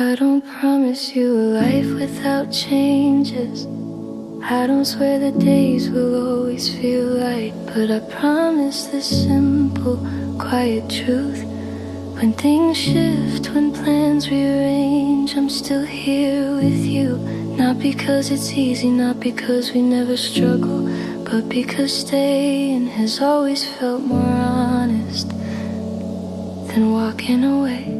I don't promise you a life without changes. I don't swear the days will always feel light, but I promise this simple, quiet truth. When things shift, when plans rearrange, I'm still here with you. Not because it's easy, not because we never struggle, but because staying has always felt more honest than walking away.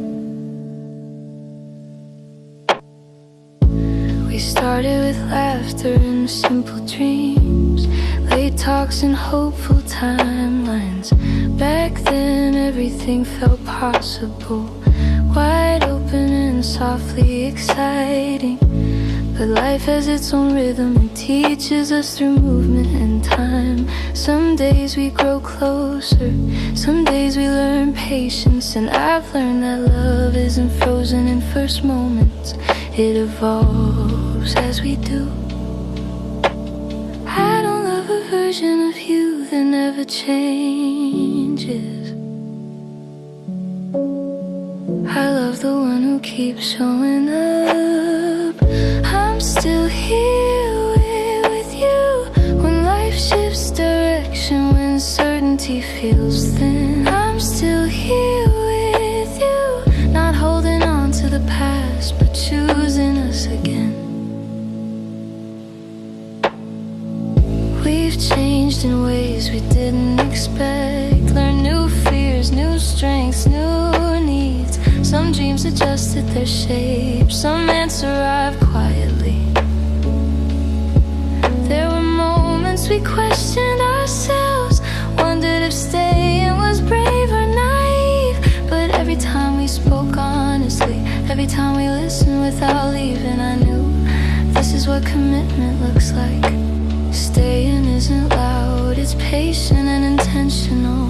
We started with laughter and simple dreams, late talks and hopeful timelines. Back then everything felt possible, wide open and softly exciting. But life has its own rhythm and teaches us through movement and time. Some days we grow closer, some days we learn patience. And I've learned that love isn't frozen in first moments, it evolves as we do. I don't love a version of you that never changes. I love the one who keeps showing up. I'm still here with you when life shifts direction, when certainty feels thin. I'm still here with you, not holding on to the past, but choosing us again. We've changed in ways we didn't expect, learned new fears, new strengths, new needs. Some dreams adjusted their shape, some answers arrived quietly. There were moments we questioned ourselves, wondered if staying was brave or naive. But every time we spoke honestly, every time we listened without leaving, I knew this is what commitment looks like. Staying isn't loud, it's patient and intentional.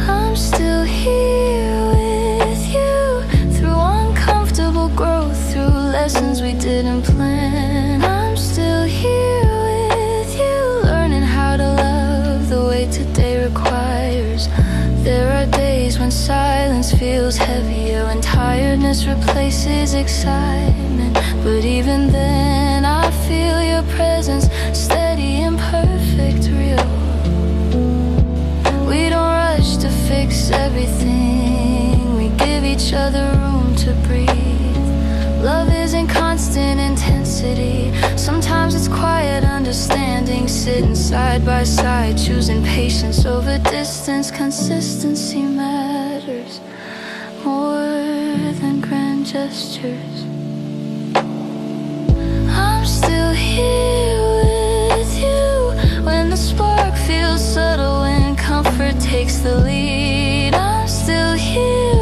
I'm still here with you through uncomfortable growth, through lessons we didn't plan. I'm still here with you, learning how to love the way today requires. There are days when silence feels heavier, when tiredness replaces excitement. But even then I feel your presence, steady, imperfect, real. We don't rush to fix everything, we give each other room to breathe. Love isn't constant intensity, sometimes it's quiet understanding. Sitting side by side, choosing patience over distance. Consistency matters more than grand gestures. I'm still here with you when the spark feels subtle, when comfort takes the lead. I'm still here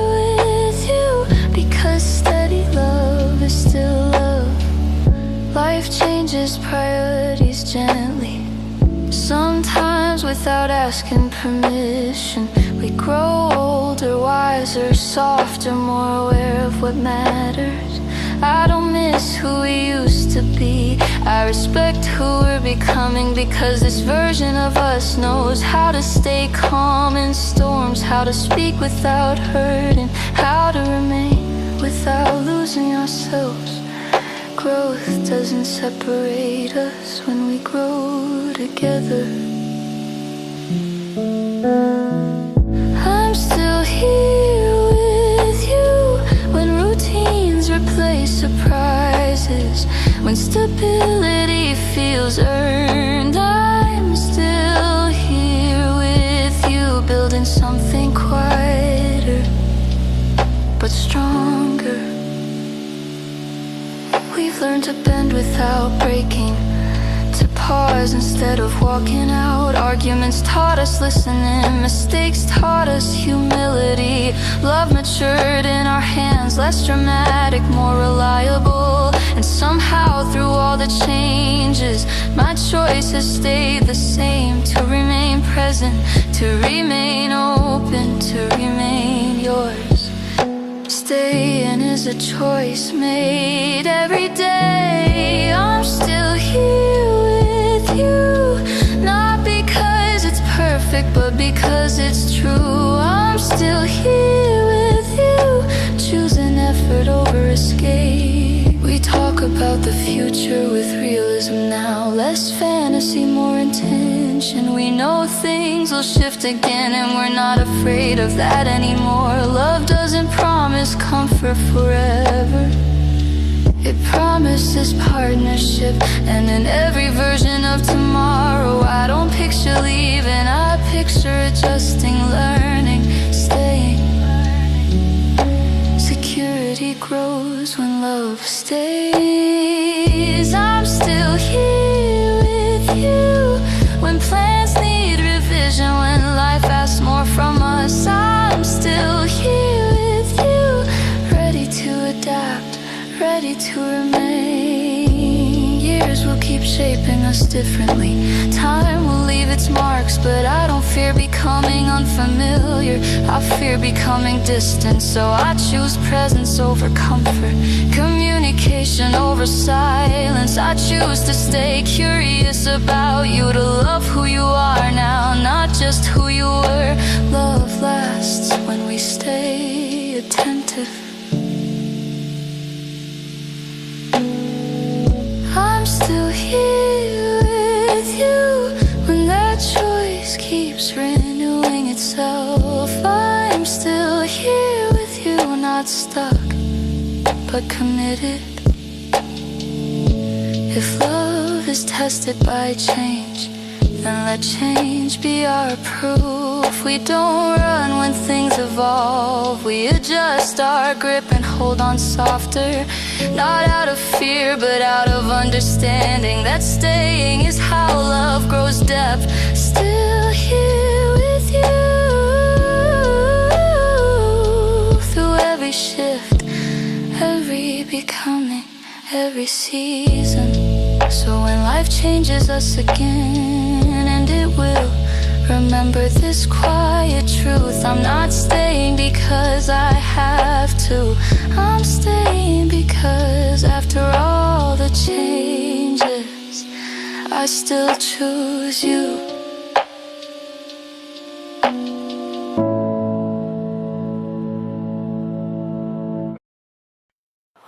with you because steady love is still love. Life changes priorities gently, sometimes without asking permission. We grow older, wiser, softer, more aware of what matters. I don't miss who we used to be, I respect who we're becoming, because this version of us knows how to stay calm in storms, how to speak without hurting, how to remain without losing ourselves. Growth doesn't separate us when we grow together. I'm still here with you when routines replace surprises, when stability feels earned. I'm still here with you, building something quieter but stronger. We've learned to bend without breaking, to pause instead of walking out. Arguments taught us listening, mistakes taught us humility. Love matured in our hands, less dramatic, more reliable. And somehow through all the changes, my choice has stayed the same. To remain present, to remain open, to remain yours. Staying is a choice made every day. I'm still here with you, not because it's perfect, but because it's true. I'm still here comfort over escape. We talk about the future with realism now. Less fantasy, more intention. We know things will shift again, and we're not afraid of that anymore. Love doesn't promise comfort forever. It promises partnership, and in every version of tomorrow, I don't picture leaving, I picture adjusting, learning, staying. Security grows when love stays. I'm still here with you when plans need revision, when life asks more from us. I'm still here with you, ready to adapt, ready to remain. Years will keep shaping us differently. Time will leave its marks, but I don't fear becoming unfamiliar. I fear becoming distant, so I choose presence over comfort, communication over silence. I choose to stay curious about you, to love who you are now, not just who you were. Love lasts when we stay attentive. I'm still here with you when that choice keeps renewing itself. I'm still here with you, not stuck, but committed. If love is tested by change, then let change be our proof. We don't run when things evolve. We adjust our grip and hold on softer. Not out of fear, but out of understanding that staying is how love grows depth. Still here with you through every shift, every becoming, every season. So when life changes us again, and it will, remember this quiet truth. I'm not staying because I have to. I'm staying because after all the changes, I still choose you.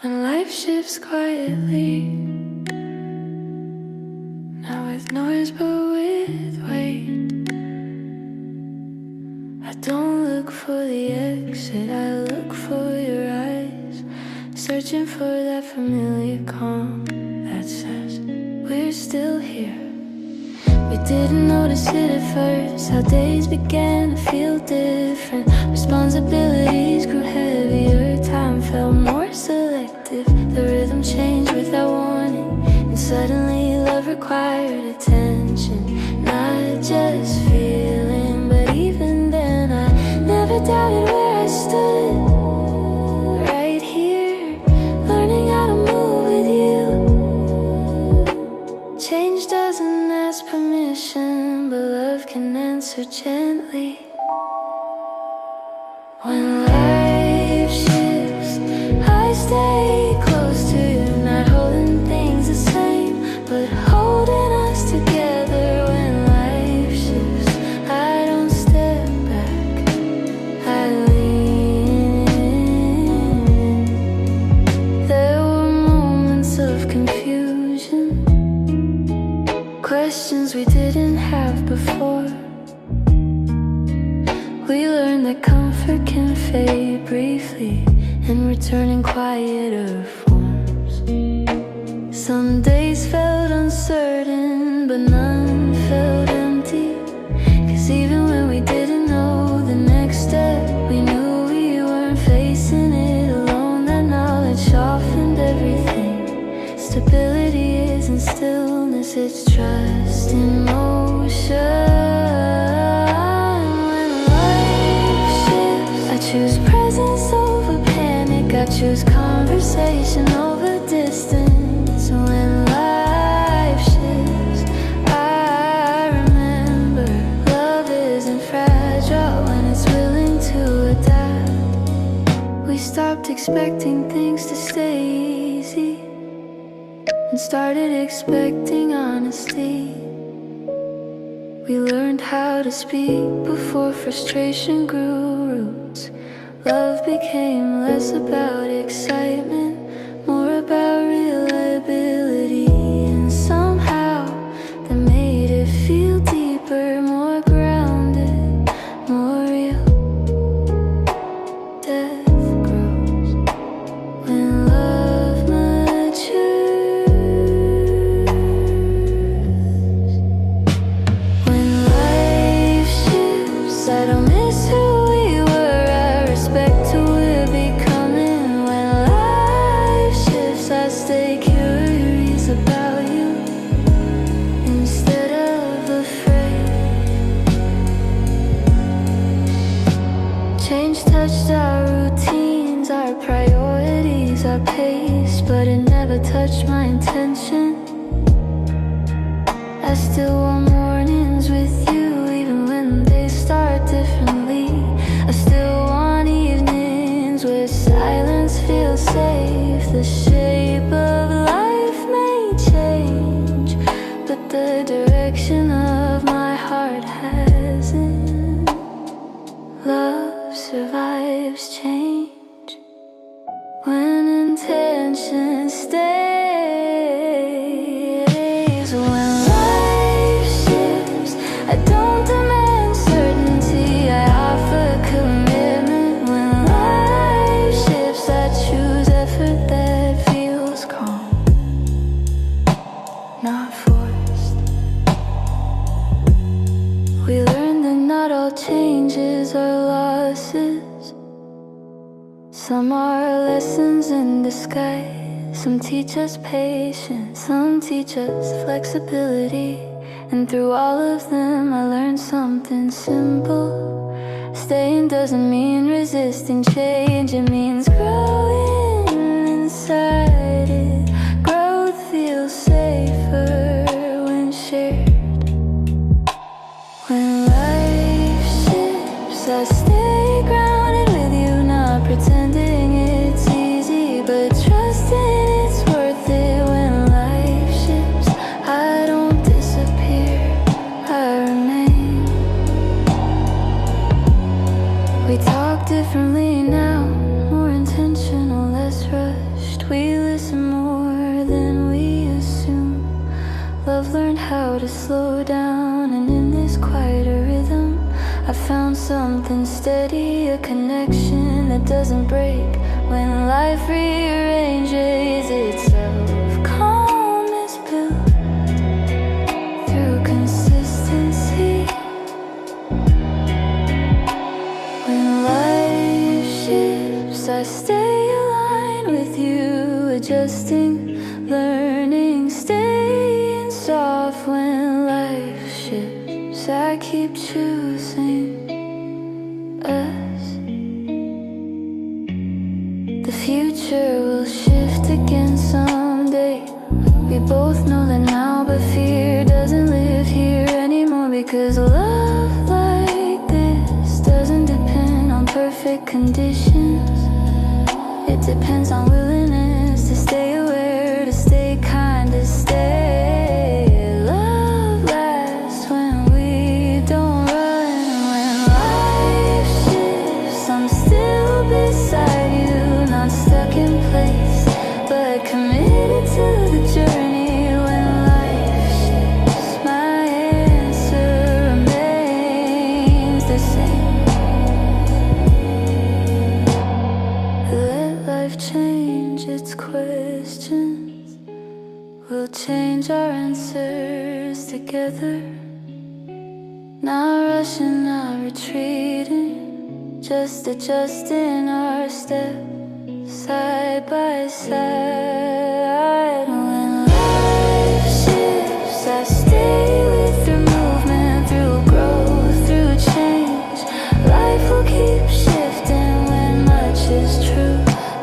When life shifts quietly, not with noise but with weight, I don't look for the exit, I look for your eyes, searching for that familiar calm that says we're still here. We didn't notice it at first, how days began to feel different. Responsibilities grew heavier, time felt more selective. The rhythm changed without warning, and suddenly love required attention. Not just feeling, but even then I never doubted where I stood. Right here, learning how to move with you. Change doesn't ask permission, but love can answer gently. When life shifts, I stay close to you, not holding things the same, but holding us together. When life shifts, I don't step back, I lean in. There were moments of confusion, questions we didn't have before. We learned that comfort can fade briefly and return in quieter forms. Some days felt uncertain, but none felt empty. 'Cause even when we didn't know the next step, we knew we weren't facing it alone. That knowledge softened everything. Stability isn't stillness, it's trust in motion. Choose presence over panic, I choose conversation over distance. When life shifts, I remember love isn't fragile when it's willing to adapt. We stopped expecting things to stay easy and started expecting honesty. We learned how to speak before frustration grew roots. Love became less about excitement, more about reliability. And somehow that made it feel deeper, more grounded, more real. Death grows when love matures. When life shifts, I don't miss who we were, I respect who we're becoming. When life shifts, I stay curious about you instead of afraid. Change touched our routines, our priorities, our pace, but it never touched my intention. I still want mornings with you, even when they start differently. I still want evenings where silence feels safe. The shape of life may change, but the direction of my heart hasn't. Love survives change when intention stays. When life shifts, I don't demand certainty, I offer commitment. When life shifts, I choose effort that feels calm, not forced. We learn that not all changes are losses. Some are lessons in disguise. Some teach us patience, some teach us flexibility. And through all of them I learned something simple. Staying doesn't mean resisting change, it means growing inside it. Growth feels safer when shared. When life shifts, I stay grounded with you, not pretending it's easy, but trusting it's worth it. When life shifts, I don't disappear, I remain. We talk differently now, more intentional, less rushed. We listen more than we assume. Love learned how to slow down, and in this quieter rhythm I found something steady, a connection that doesn't break when life rearranges itself. Calm is built through consistency. When life shifts, I stay aligned with you, adjusting, learning, staying soft. When life shifts, I keep choosing us. The future will shift again someday. We both know that now, but fear doesn't live here anymore. Because love like this doesn't depend on perfect conditions. It depends on willingness to stay aware, to stay kind, to stay. Love lasts when we don't run. When life shifts, I'm still beside you, not stuck in place, but committed to the journey. When life shifts, my answer remains the same. Let life change its questions, we'll change our answers together. Not rushing, not retreating, just adjusting our steps side by side. When life shifts, I stay with through movement, through growth, through change. Life will keep shifting when much is true,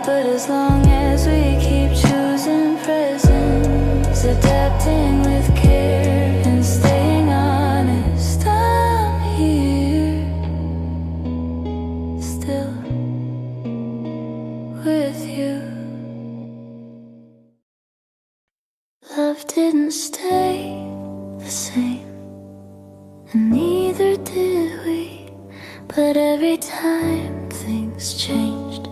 but as long as we keep choosing presence, adapting with care and staying honest, I'm here still with you. Love didn't stay the same, and neither did we. But every time things nothing's changed.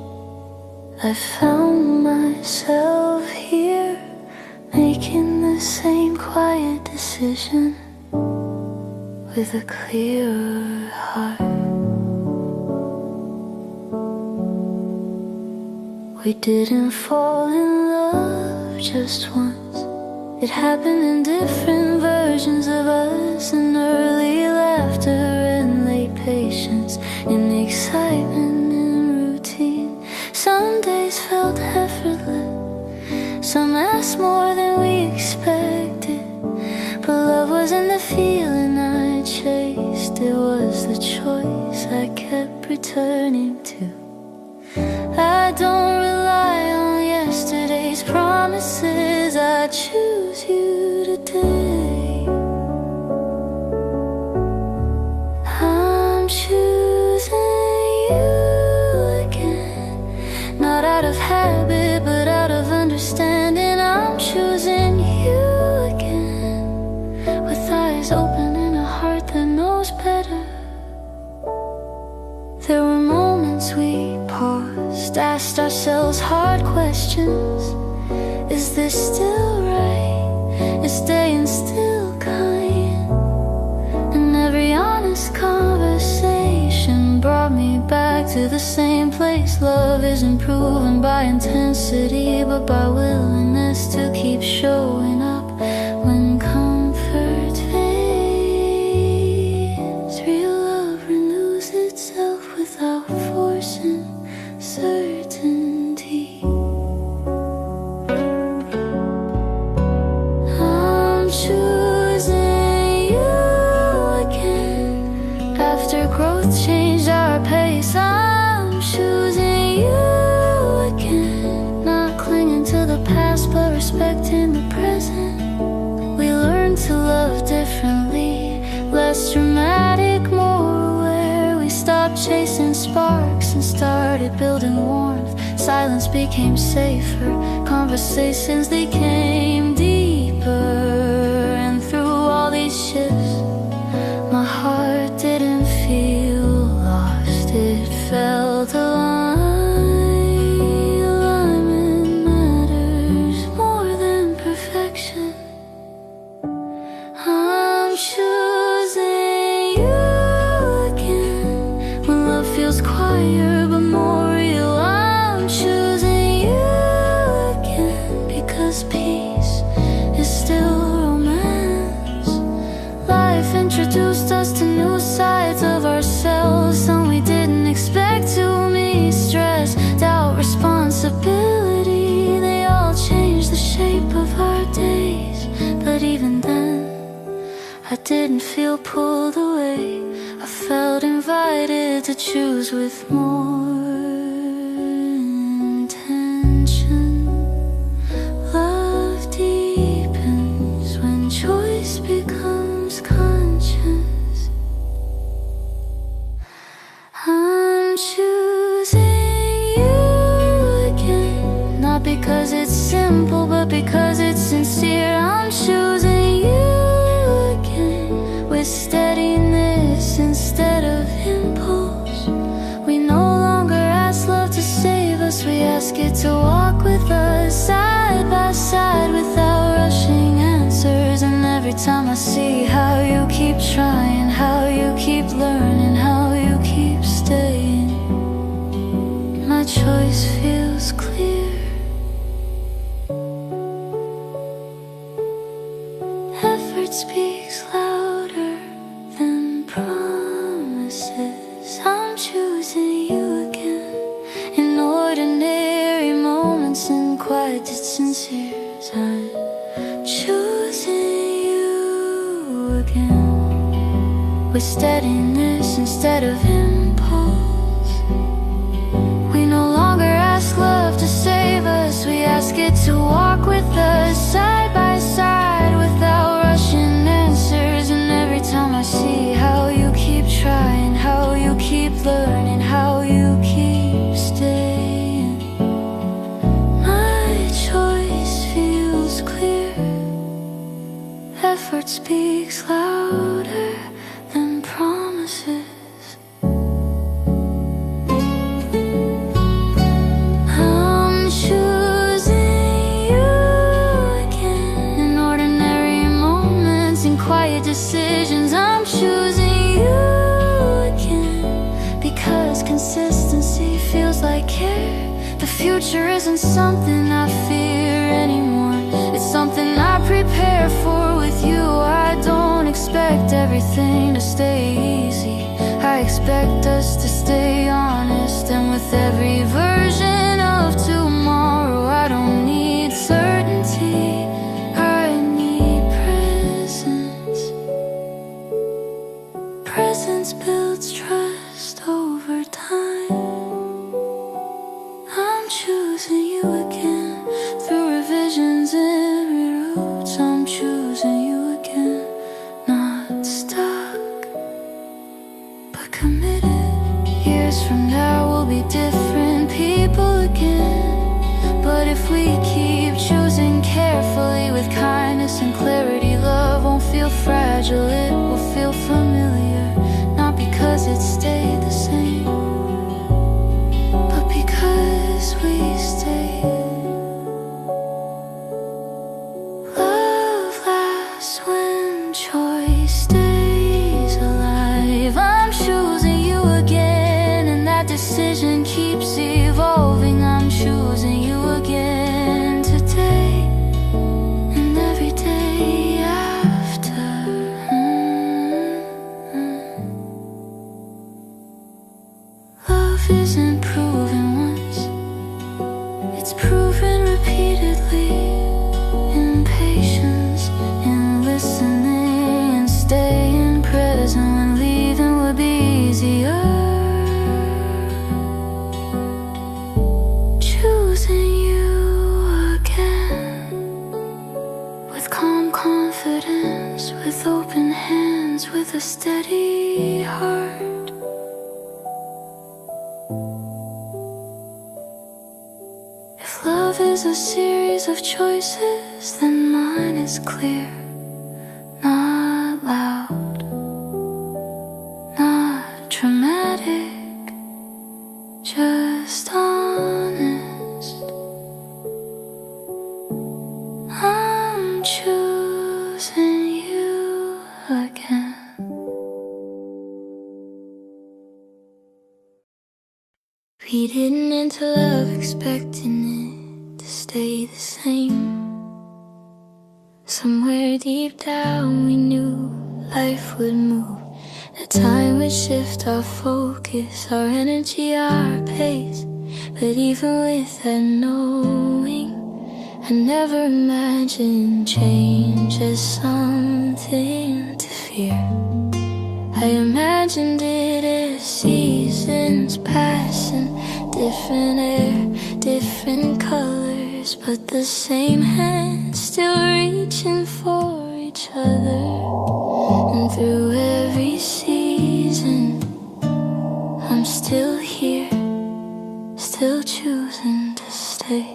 I found myself here, making the same quiet decision with a clearer heart. We didn't fall in love just once. It happened in different versions of us, in early laughter and late patience, in excitement and routine. Some days felt effortless, some asked more than we expected. But love wasn't the feeling I chased, it was the choice I kept returning to. I don't rely on yesterday's promises, I choose you today. I'm choosing you again, not out of habit but out of understanding. I'm choosing you again, with eyes open and a heart that knows better. There were moments we paused, asked ourselves hard questions. Is this still right? Is staying still kind? And every honest conversation brought me back to the same place. Love isn't proven by intensity, but by willingness to keep showing up when comfort fades. Real love renews itself without forcing certainty. I'm choosing you again. After growth changed our pace, I'm choosing you again. Not clinging to the past but respecting the present. We learned to love differently, less dramatic, more aware. We stopped chasing sparks and started building warmth. Silence became safer, conversations became deeper. And through all these shifts, my heart didn't feel lost, it felt aligned. Alignment matters more than perfection. I'm choosing you again, when love feels quieter but more real. I'm choosing you again, because peace is still romance. Life introduced us to new sides of ourselves, some we didn't expect to meet. Stress, doubt, responsibility, they all changed the shape of our days. But even then, I didn't feel pulled away, I felt invited to choose with more intention. Love deepens when choice becomes conscious. I'm choosing you again, not because it's simple but because it's sincere. I'm choosing you again, with steadiness instead of impulse. We no longer ask love to save us, we ask it to walk with us, side by side, without rushing answers. And every time I see how you keep trying, how you keep learning, how you keep staying, my choice feels clear. Effort speaks louder than promises. I'm choosing you again, in ordinary moments, in quiet distance years. I'm choosing you again, with steadiness instead of impulse. We no longer ask love to save us, we ask it to walk with us, side by side, without rushing answers. And every time I see how you keep trying, how you keep learning, how you keep staying, my choice feels clear. Effort speaks louder than promises. future isn't something I fear anymore. It's something I prepare for with you. I don't expect everything to stay easy. I expect us to stay honest. And with every version of tomorrow, I don't need certainty, I need presence. Presence builds trust over time. I'm choosing you again through revisions and reroutes. I'm choosing you again, not stuck, but committed. Years from now we'll be different people again. But if we keep choosing carefully with kindness and clarity, love won't feel fragile, it will feel familiar. Not because it stayed the same, but because we stayed. Love lasts when choice stays alive. I'm choosing you again, and that decision keeps evolving. I'm choosing you again today and every day after. Love isn't proven once, it's proven repeatedly. In patience, in listening, and staying present when leaving would be easier. Choosing you again with calm confidence, with open hands, with a steady heart. If love is a series of choices, then mine is clear, not loud, not dramatic, just honest. I'm choosing you again. We didn't enter love expecting it to stay the same. Somewhere deep down we knew life would move, that time would shift our focus, our energy, our pace. But even with that knowing, I never imagined change as something to fear. I imagined it as seasons passing, different air, different colors, but the same hands still reaching for each other. And through every season, I'm still here, still choosing to stay.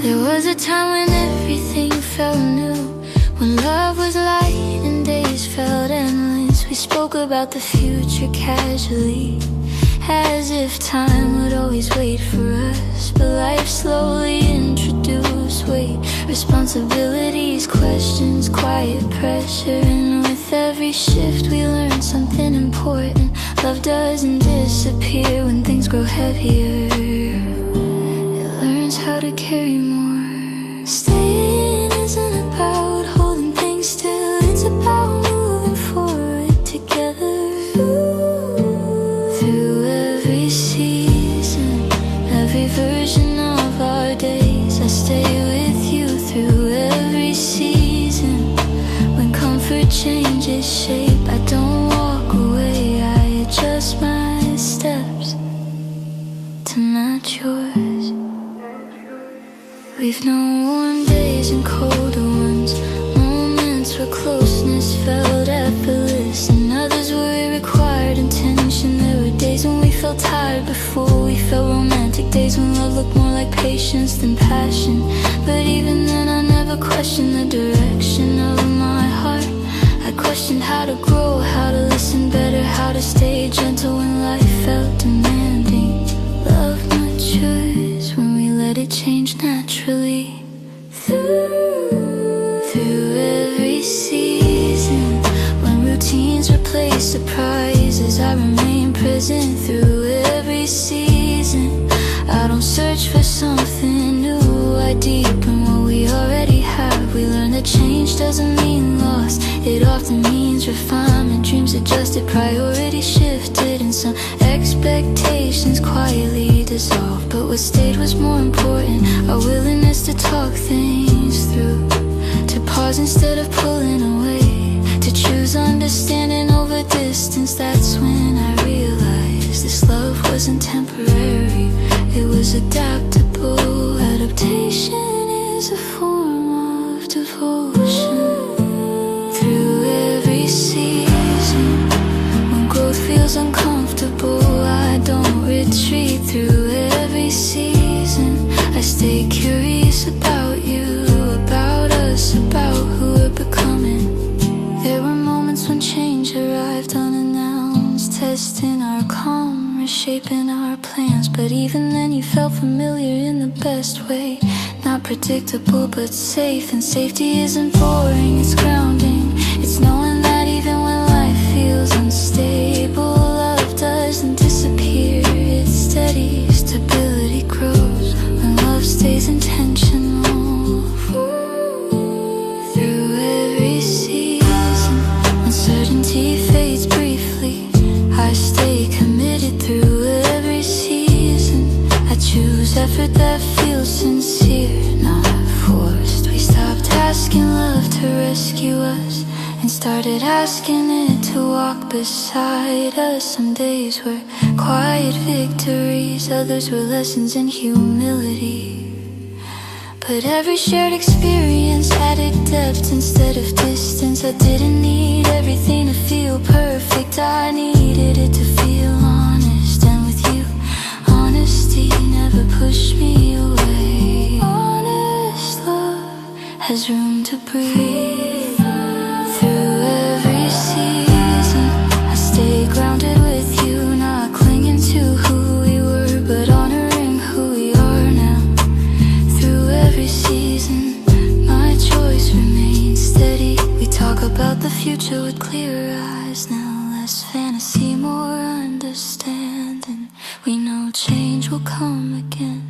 There was a time when everything felt new, when love was light and days felt endless. We spoke about the future casually, as if time would always wait for us. But life slowly introduced weight, responsibilities, questions, quiet pressure. And with every shift we learned something important. Love doesn't disappear when things grow heavier, it learns how to carry more. Staying isn't about holding things still, it's about moving forward together. Through every season, every version of our days, I stay with you. Through every season, when comfort changes shape, I don't walk away, I adjust my steps to match yours. We've known warm days and colder ones, moments where closeness felt effortless, and others where it required intention. There were days when we felt tired before we felt romantic, days when love looked more like patience than passion. But even then I never questioned the direction of my heart. I questioned how to grow, how to listen better, how to stay gentle when life felt demanding. Love matures when we let it change naturally. Through every season, when routines replace surprises, I remember It often means refinement, dreams adjusted, priorities shifted, and some expectations quietly dissolved. But what stayed was more important, our willingness to talk things through, to pause instead of pulling away, to choose understanding over distance. That's when I realized this love wasn't temporary, it was adaptable. Adaptation is a form of devotion. Through every season, when growth feels uncomfortable, I don't retreat. Through every season, I stay curious about you, about us, about who we're becoming. There were moments when change arrived unannounced, testing our calm, reshaping our plans. But even then you felt familiar in the best way, not predictable but safe. And safety isn't boring, it's grounding. It's knowing that even when life feels unstable, love doesn't disappear, it's steady. Stability grows when love stays intentional. Through every season, uncertainty fades briefly, I stay committed. Through every season, I choose effort that feels sincere, not forced. We stopped asking love to rescue us and started asking it to walk beside us. Some days were quiet victories, others were lessons in humility. But every shared experience added depth instead of distance. I didn't need everything to feel perfect, I needed it to feel honest. And with you, honesty never pushed me away. Honest love has room to breathe. Through every season, I stay grounded with you, not clinging to who we were, but honoring who we are now. Through every season, my choice remains steady. We talk about the future with clearer eyes now, less fantasy, more understanding. We know change will come again,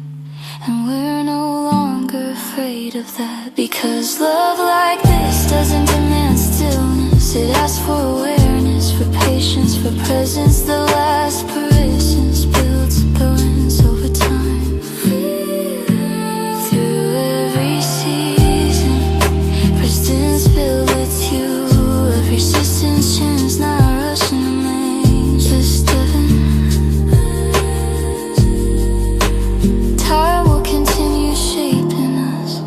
and we're no longer afraid of that. Because love like this doesn't demand stillness, it asks for awareness, for patience, for presence. The last presence builds endurance over time. Through every season, persistence built with you. Every resistance chance, not rushing the lane, just living. Time will continue shaping us,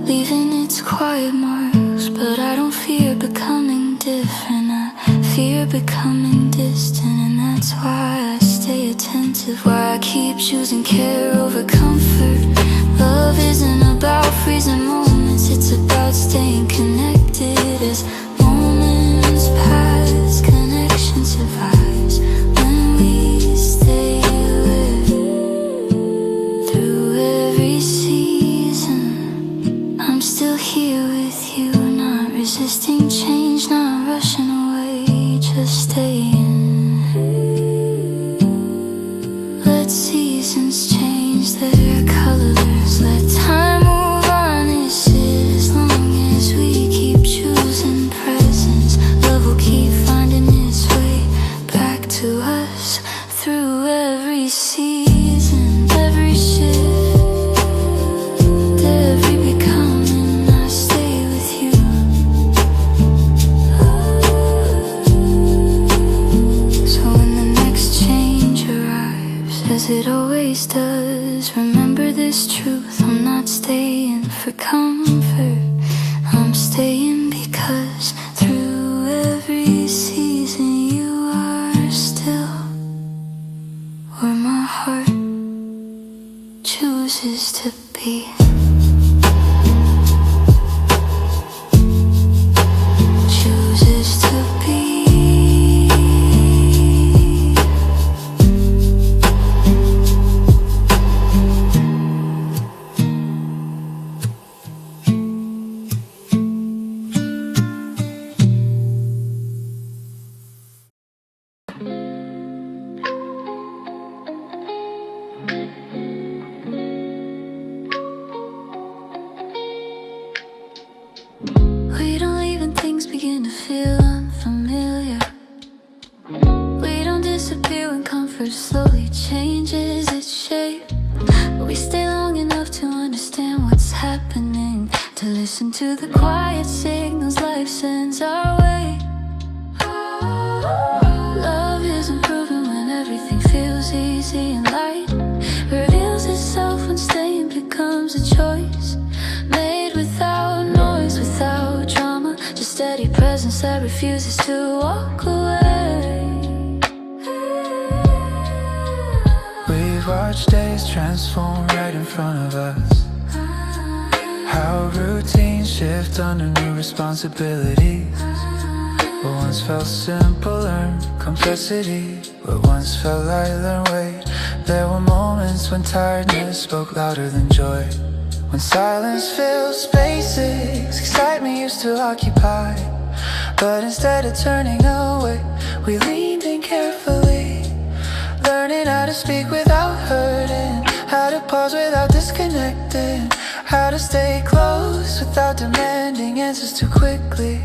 leaving its quiet marks. But I don't fear becoming different, I fear becoming distant. And that's why I stay attentive, why I keep choosing care over comfort. Love isn't about freezing moments, it's about staying connected. As moments pass, connection survives when we stay with. Through every season, I'm still here with you, not resisting change, not rushing away, just staying. Let seasons change their colors, let time move on. This is as long as we keep choosing presence, love will keep finding its way back to us. Through every season, every shift, every becoming, I stay with you. So when the next change arrives, as it always does, remember this truth, I'm not staying for comfort, I'm staying because through every season you are still where my heart chooses to be. Chooses to be. Love isn't proven when everything feels easy and light. Reveals itself when staying becomes a choice. Made without noise, without drama. Just steady presence that refuses to walk away. We've watched days transform right in front of us. How routines shift under new responsibilities. What once felt simple learned complexity. What once felt light learned weight. There were moments when tiredness spoke louder than joy. When silence filled spaces excitement used to occupy. But instead of turning away, we leaned in carefully. Learning how to speak without hurting, how to pause without disconnecting, how to stay close without demanding answers too quickly.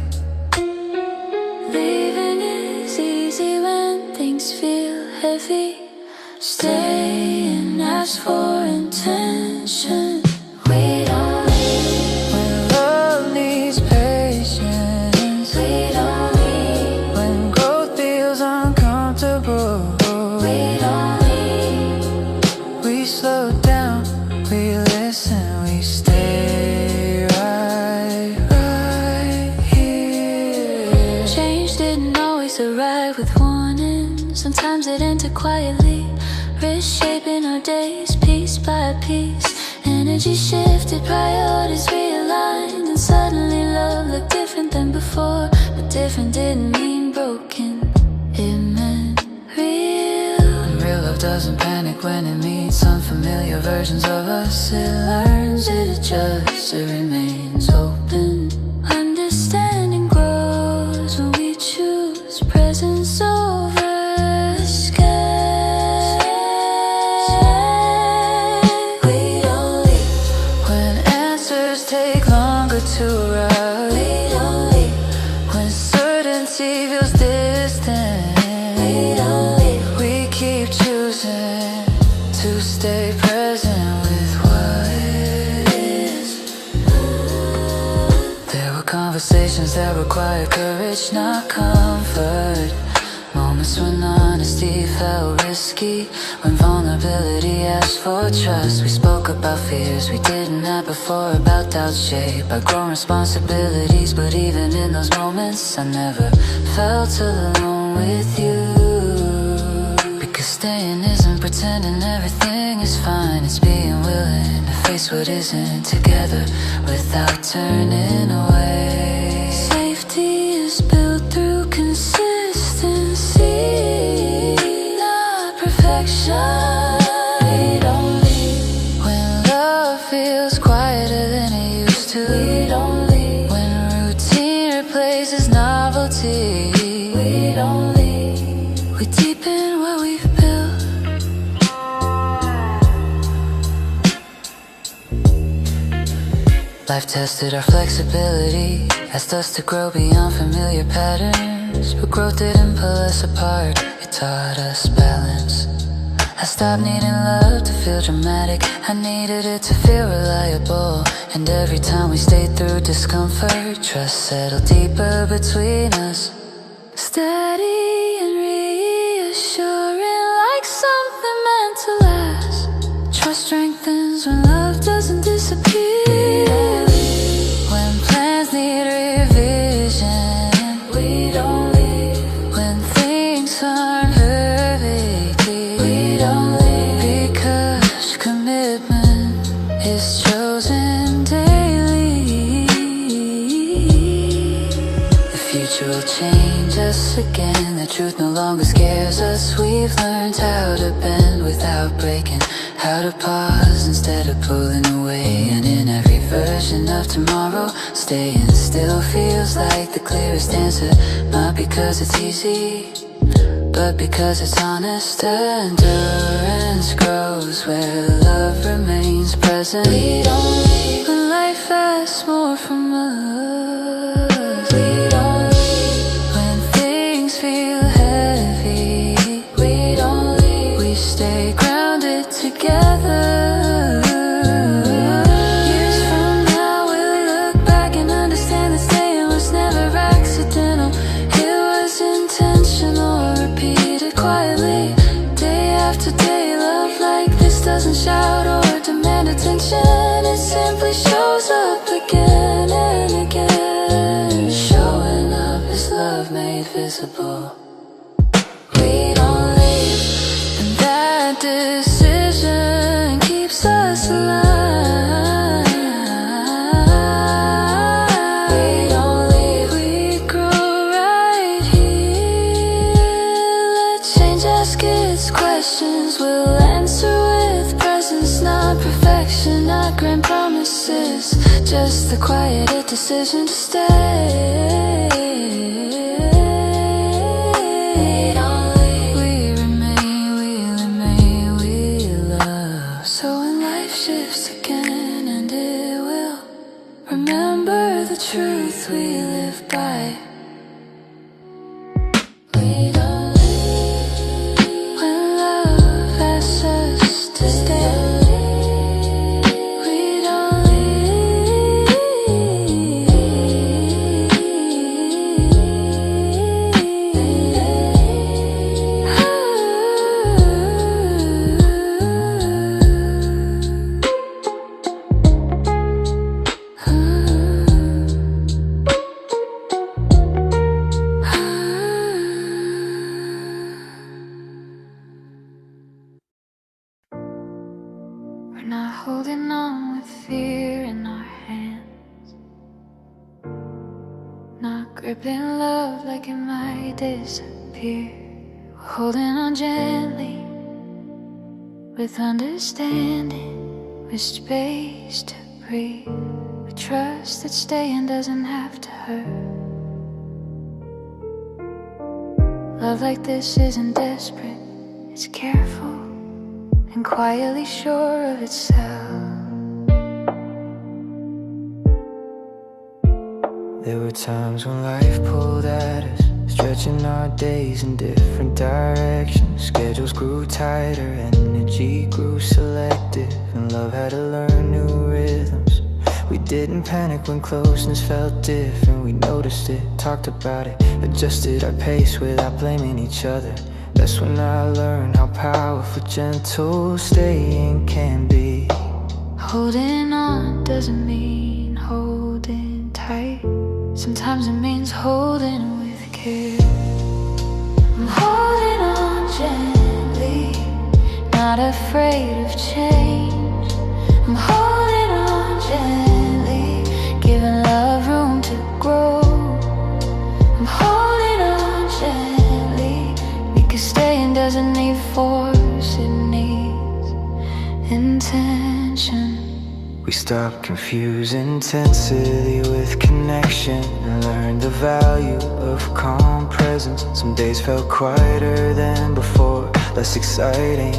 Leaving is easy when things feel heavy. Stay and ask for intention. We don't leave when love needs patience. We don't leave when growth feels uncomfortable. We don't leave. We slow down, we listen, we stay right here. Change didn't always arrive with warning. Sometimes it entered quietly, reshaping our days piece by piece. Energy shifted, priorities realigned, and suddenly love looked different than before. But different didn't mean broken, it meant real. And real love doesn't panic when it meets unfamiliar versions of us. It learns, it adjusts, it remains open. Understanding grows when we choose presence over escape. We don't leave when answers take longer to arrive. We don't leave when certainty feels distant. We don't leave We keep choosing to stay present with what is. There were conversations that required courage, not comfort. Moments when honesty felt risky, when vulnerability asked for trust. We spoke about fears we didn't have before, about doubts shaped by grown responsibilities. But even in those moments, I never felt alone with you. Because staying isn't pretending everything is fine. It's being willing to face what isn't together without turning away. Safety is built through consistency, not perfection. We don't leave when love feels quieter than it used to. We don't leave when routine replaces novelty. We don't leave We deepen what we've built. Life tested our flexibility, asked us to grow beyond familiar patterns. But growth didn't pull us apart, it taught us balance. I stopped needing love to feel dramatic, I needed it to feel reliable. And every time we stayed through discomfort, trust settled deeper between us. Steady and reassuring, like something meant to last. Trust strengthens when love doesn't disappear. When plans need revision, We don't leave when things aren't perfect, We don't leave because commitment is chosen daily. The future will change us again. The truth no longer scares us. We've learned how to bend without breaking, how to pause instead of pulling away. And in every version of tomorrow, staying still feels like the clearest answer. Not because it's easy, but because it's honest. Endurance grows where love remains present. We don't leave when life asks more from us. We don't leave when things feel heavy. We don't leave We stay grounded together. Years from now we'll look back and understand that staying was never accidental. It was intentional. invisible. We don't leave, and that decision keeps us alive. We don't leave, we grow right here. Let change ask its questions, we'll answer with presence, not perfection, not grand promises, just the quieted decision to stay. Truth we live by. We don't leave when love asks us to stay. We don't leave. We're not holding on with fear in our hands, not gripping love like it might disappear. We're holding on gently, with understanding, with space to breathe, with trust that staying doesn't have to hurt. Love like this isn't desperate, it's careful and quietly sure of itself. There were times when life pulled at us, stretching our days in different directions. Schedules grew tighter, energy grew selective, and love had to learn new rhythms. We didn't panic when closeness felt different. We noticed it, talked about it, adjusted our pace without blaming each other. That's when I learned how powerful gentle staying can be. Holding on doesn't mean holding tight. Sometimes it means holding with care. I'm holding on gently, not afraid of change. I'm holding on gently, giving love room to grow. I'm holding on gently, because staying doesn't need force, it needs intention. We stopped confusing intensity with connection, and learned the value of calm presence. Some days felt quieter than before, less exciting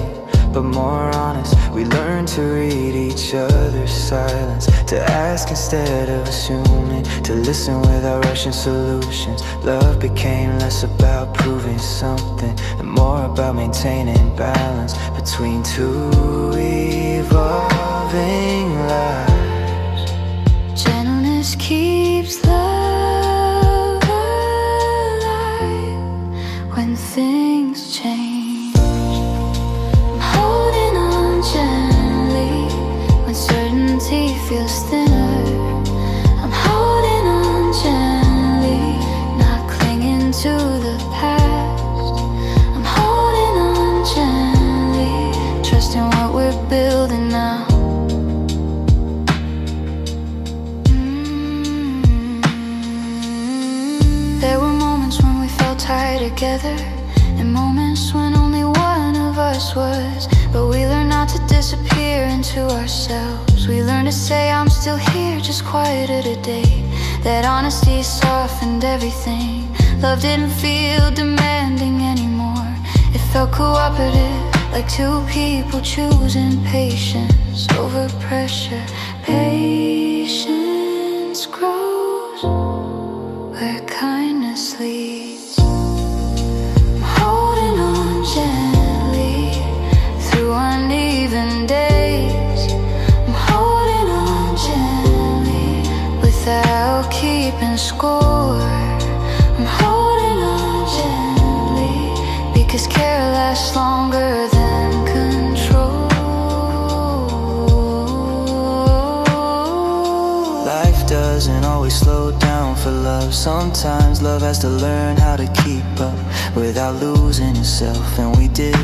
but more honest. We learned to read each other's silence, to ask instead of assuming, to listen without rushing solutions. Love became less about proving something and more about maintaining balance between two evolving lives. Gentleness keeps love alive when things change. I'm holding on gently when certainty feels thinner. I'm holding on gently, not clinging to the past. I'm holding on gently, trusting what we're building now. There were moments when we felt tied together, and moments when only one of us was. But we learned not to disappear into ourselves. We learned to say I'm still here, just quieter today. That honesty softened everything. Love didn't feel demanding anymore. It felt cooperative, like two people choosing patience over pressure. Patience grows where kindness leads. I'm holding on gently through uneven days. I'm holding on gently without keeping score. I'm holding on gently because care lasts longer than control. Sometimes love has to learn how to keep up without losing yourself, and we did,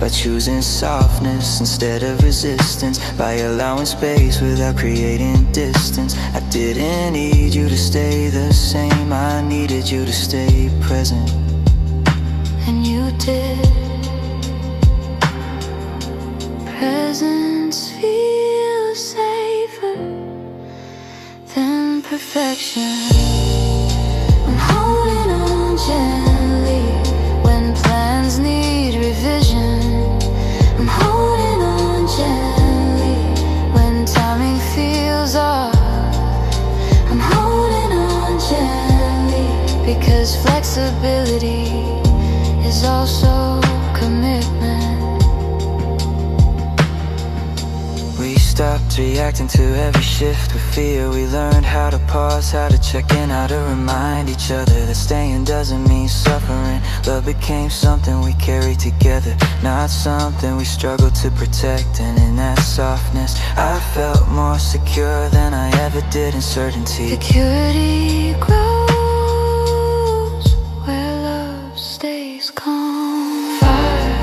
by choosing softness instead of resistance, by allowing space without creating distance. I didn't need you to stay the same, I needed you to stay present. And you did. Presence feels safer than perfection. I'm holding on gently when plans need revision. I'm holding on gently when timing feels off. I'm holding on gently because flexibility is also commitment. We stopped reacting to every shift with fear. We learned how to pause, how to check in, how to remind each other that staying doesn't mean suffering. Love became something we carried together, not something we struggled to protect. And in that softness, I felt more secure than I ever did in certainty. Security grows where love stays calm. Fire,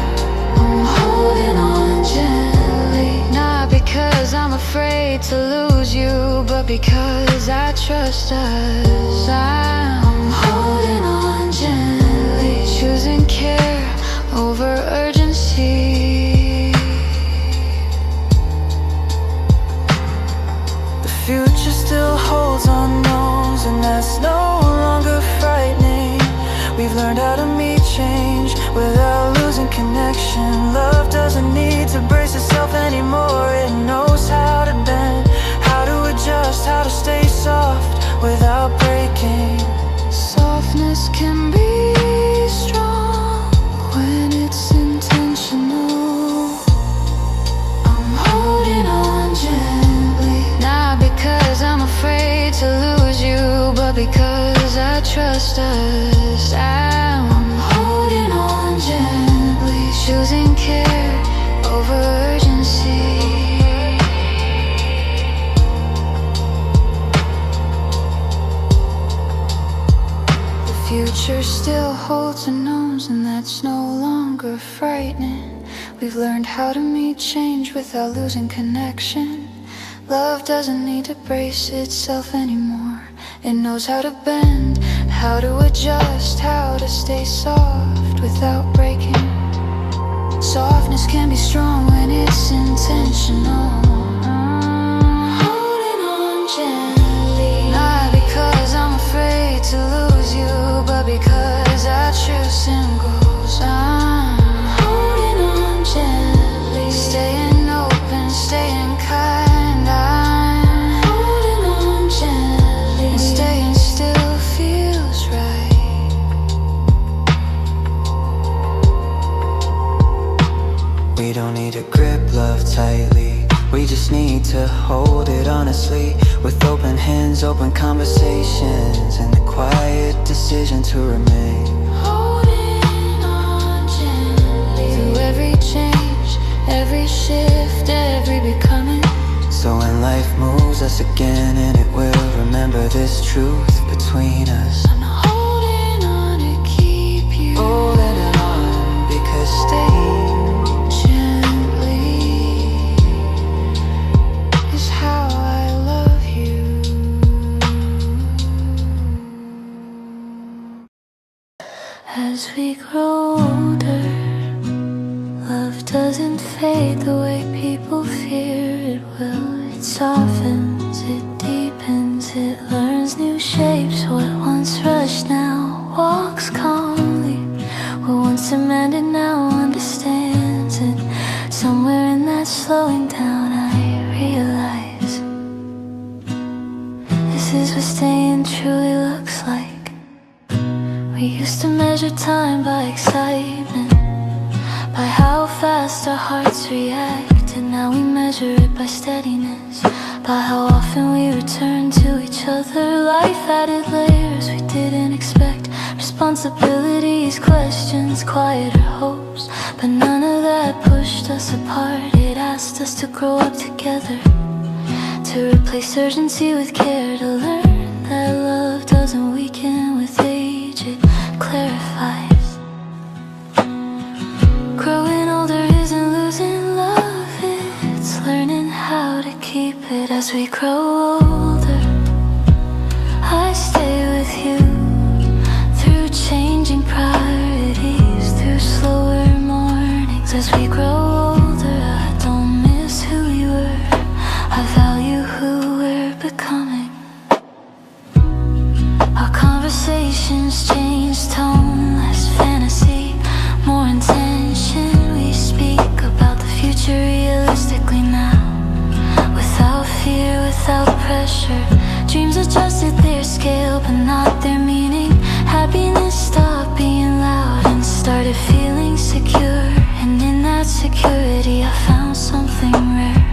I'm holding on gently, not because I'm afraid to lose you, but because I trust us. I'm holding on gently, choosing care over urgency. The future still holds unknowns, and that's no longer frightening. We've learned how to meet change without losing connection. Love doesn't need to brace itself anymore. It knows how to bend, how to adjust, how to stay soft without breaking. Softness can be strong when it's intentional. I'm holding on gently, not because I'm afraid to lose you, but because I trust us. I'm holding on gently, choosing care over urgency. The future still holds unknowns, and that's no longer frightening. We've learned how to meet change without losing connection. Love doesn't need to brace itself anymore. It knows how to bend, how to adjust, how to stay soft without breaking. Softness can be strong when it's intentional. Holding on gently, not because I'm afraid to lose you, but because I choose singles. I'm holding on gently, staying open, staying kind. I'm holding on gently, and staying still feels right. We don't need to grip love tightly, we just need to hold it honestly, with open hands, open conversations, and the quiet decision to remain. Holding on gently through every change, every shift, every becoming. So when life moves us again, and it will, remember this truth between us. I'm holding on to keep you. Holding it on because staying Gently is how I love you. As we grow older, love doesn't fade the way people fear it will. It softens, it deepens, it learns new shapes. What once rushed now walks calmly. What once demanded now understands. And somewhere in that slowing down I realize this is what staying truly looks like. We used to measure time by excitement, by how fast our hearts react. And now we measure it by steadiness, by how often we return to each other. Life added layers we didn't expect, responsibilities, questions, quieter hopes. But none of that pushed us apart. It asked us to grow up together, to replace urgency with care, to learn that love doesn't doesn't weaken with age, it clarifies. Growing older isn't losing love, it's learning how to keep it. As we grow older, I stay with you through changing priorities, through slower mornings. As we grow older, I don't miss who we were, I value who we're becoming. Our conversations change tone, less fantasy, more intention. We speak about the future realistically now, without fear, without pressure. Dreams adjusted their scale, but not their meaning. Happiness stopped being loud and started feeling secure. And in that security I found something rare,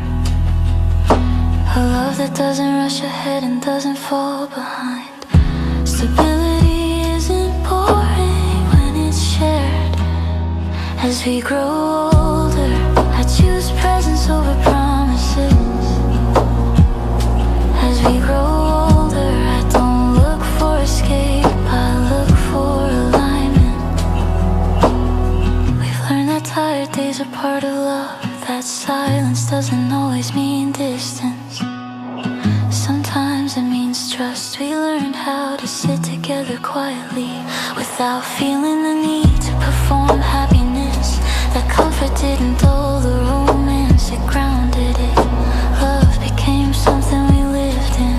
a love that doesn't rush ahead and doesn't fall behind. Stability isn't boring when it's shared. As we grow older, I choose presence over promises. As we grow older, I don't look for escape, I look for alignment. We've learned that tired days are part of love, that silence doesn't always mean distance. Sometimes it means trust. We learned how to sit together quietly without feeling the need to perform happiness. That comfort didn't dull the romance, it grounded it. Love became something we lived in,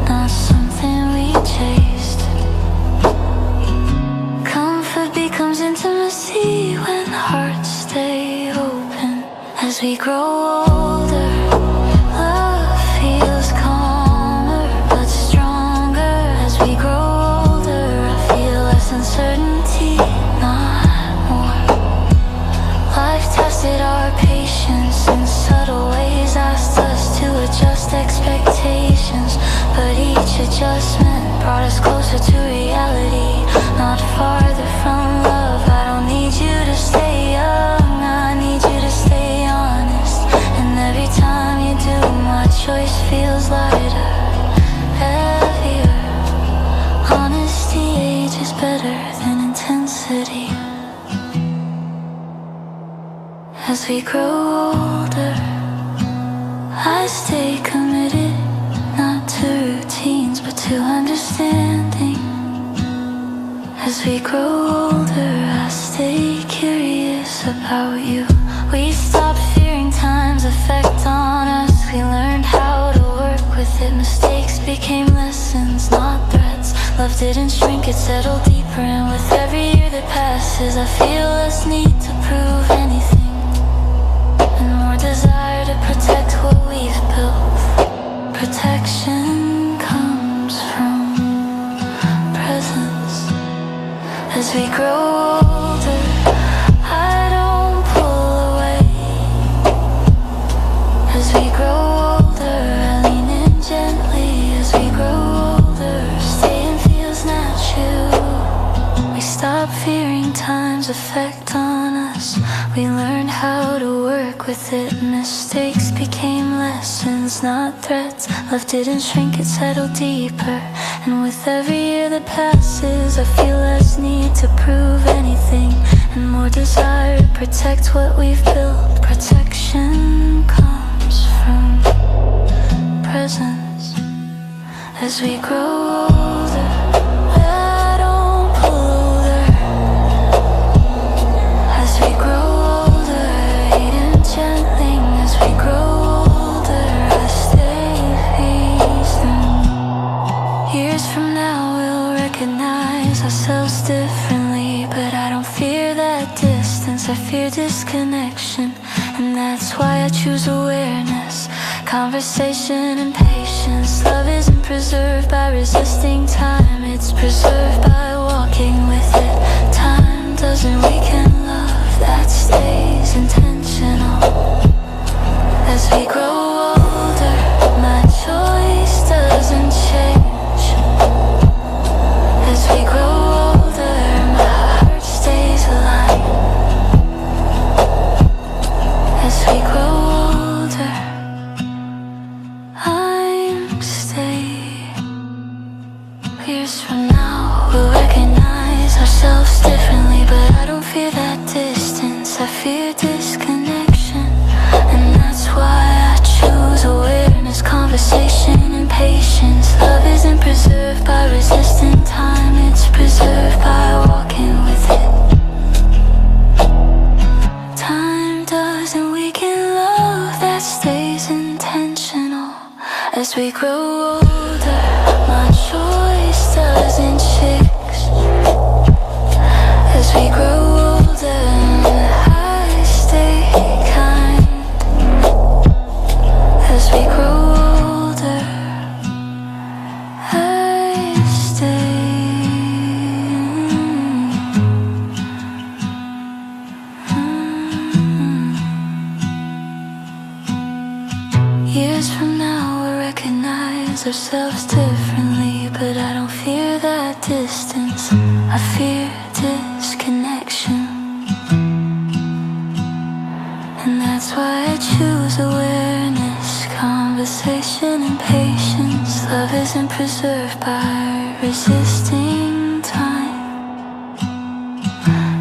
not something we chased. Comfort becomes intimacy when hearts stay open. As we grow older, love feels calmer but stronger. As we grow older, I feel less uncertainty, not more. Life tested our patience in subtle ways, asked us to adjust expectations, but each adjustment brought us closer to reality, not farther from love. I don't need you to stay young, I need you to stay honest. And every time you do, my choice feels lighter, heavier. Honesty ages better than intensity. As we grow older, I stay committed, not to routines but to understanding. As we grow older, I stay curious about you. We stopped fearing time's effect on us, we learned how to work with it. Mistakes became lessons, not threats. Love didn't shrink, it settled deeper. And with every year that passes, I feel less need to prove anything, and more desire to protect what we've built. Protection comes from presence. As we grow older, I don't pull away. As we grow older, I lean in gently. As we grow older, staying feels natural. We stop fearing time's effect on us, we learned how to work with it. Mistakes became lessons, not threats. Love didn't shrink, it settled deeper. And with every year that passes, I feel less need to prove anything, and more desire to protect what we've built. Protection comes from presence. As we grow older, I don't pull over. As we grow older, eating gently. As we grow older, I stay facing. Years from now we'll recognize ourselves differently, but I don't fear that distance, I fear disconnection. And that's why I choose awareness, conversation and patience. Love isn't preserved by resisting time, it's preserved by walking with it. Time doesn't weaken love, that stays intentional. As we grow older, my choice doesn't change. As we grow older, my heart stays aligned. As we grow older, I'm staying. We're differently, but I don't fear that distance. I fear disconnection, and that's why I choose awareness, conversation, and patience. Love isn't preserved by resisting time, it's preserved by walking with it. Time doesn't weaken love that stays intentional. As we grow older, my choice doesn't change. As we grow older, I stay kind. As we grow older, I stay. Years from now we'll recognize ourselves differently, but I don't fear that distance. I fear disconnection, and that's why I choose awareness, conversation, and patience. Love isn't preserved by resisting time,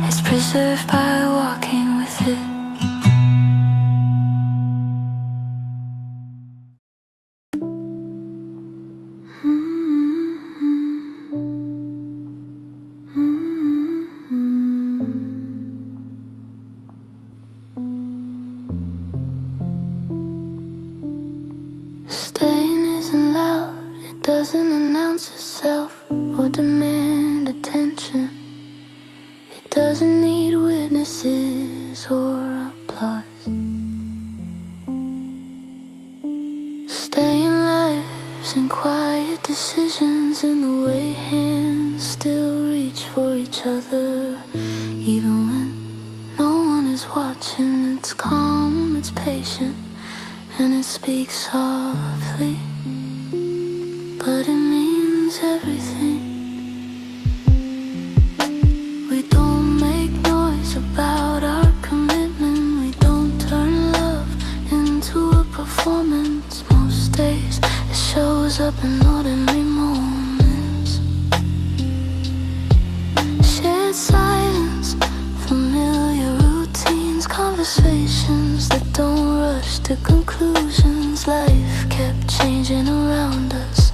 it's preserved by walking with it. Staying isn't loud, it doesn't announce itself or demand attention. It doesn't need witnesses or applause. Staying lives in quiet decisions, in the way hands still reach for each other. Even when no one is watching, it's calm, it's patient, and it speaks softly, but it means everything. We don't make noise about our commitment. We don't turn love into a performance. Most days it shows up in ordinary moments. Shared silence, familiar routines, conversations that don't rush to conclusions. Life kept changing around us,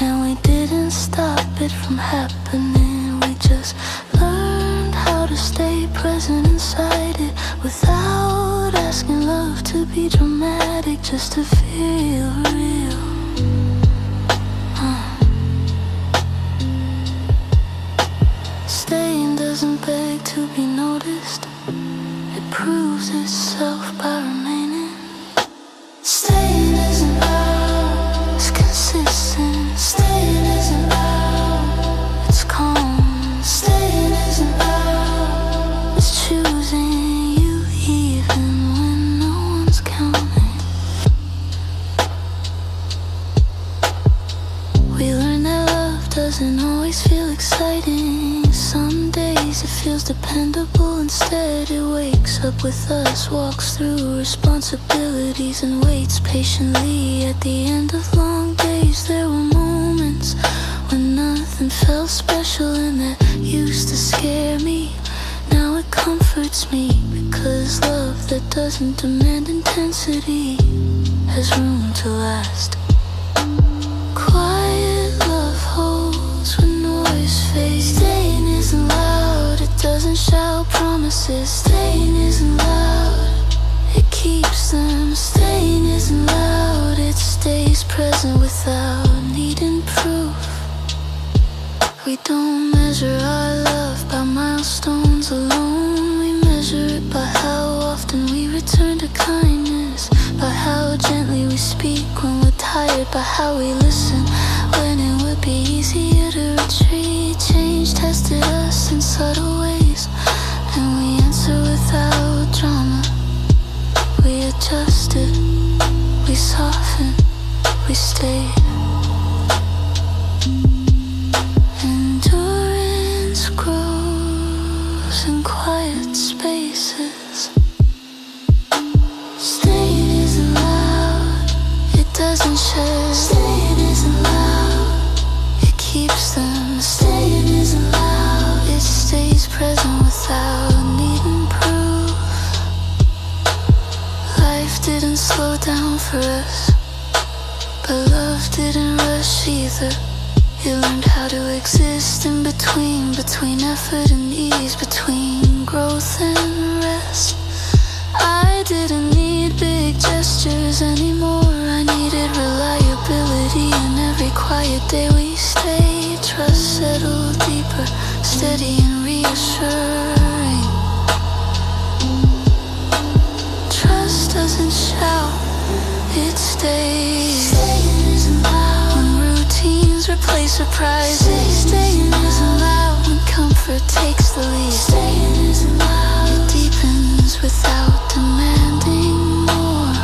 and we didn't stop it from happening. We just learned how to stay present inside it, without asking love to be dramatic, just to feel real. Staying doesn't beg to be noticed, it proves itself by remaining. Staying isn't loud, it's consistent. Staying isn't loud, it's calm. Staying isn't loud, it's choosing you even when no one's counting. We learn that love doesn't always feel exciting. Some days it feels dependable. Instead it wakes up with us, walks through responsibilities, and waits patiently. At the end of long days there were moments when nothing felt special, and that used to scare me. Now it comforts me, because love that doesn't demand intensity has room to last. Quiet love holds when noise fades. Staying isn't loud, it doesn't shout promises. Staying isn't loud, it keeps them. Staying isn't loud, it stays present without needing proof. We don't measure our love by milestones alone. We measure it by how often we return to kindness, by how gently we speak when we're tired, by how we listen when it would be easier to retreat. Change tested us in subtle ways, and we answer without drama. We adjusted, we softened, we stayed. Endurance grows in quiet spaces. Staying isn't loud, it doesn't share. Staying isn't loud, it keeps them. Staying isn't loud, it stays present. present without needing proof. Life didn't slow down for us, but love didn't rush either. You learned how to exist in between, between effort and ease, between growth and rest. I didn't need big gestures anymore. I needed reliability, and every quiet day we stayed. Trust settled deeper, steady and reassuring. Trust doesn't shout, it stays. Staying isn't loud when routines replace surprises. Staying isn't loud when comfort takes the lead. Staying isn't loud, it deepens without demanding more.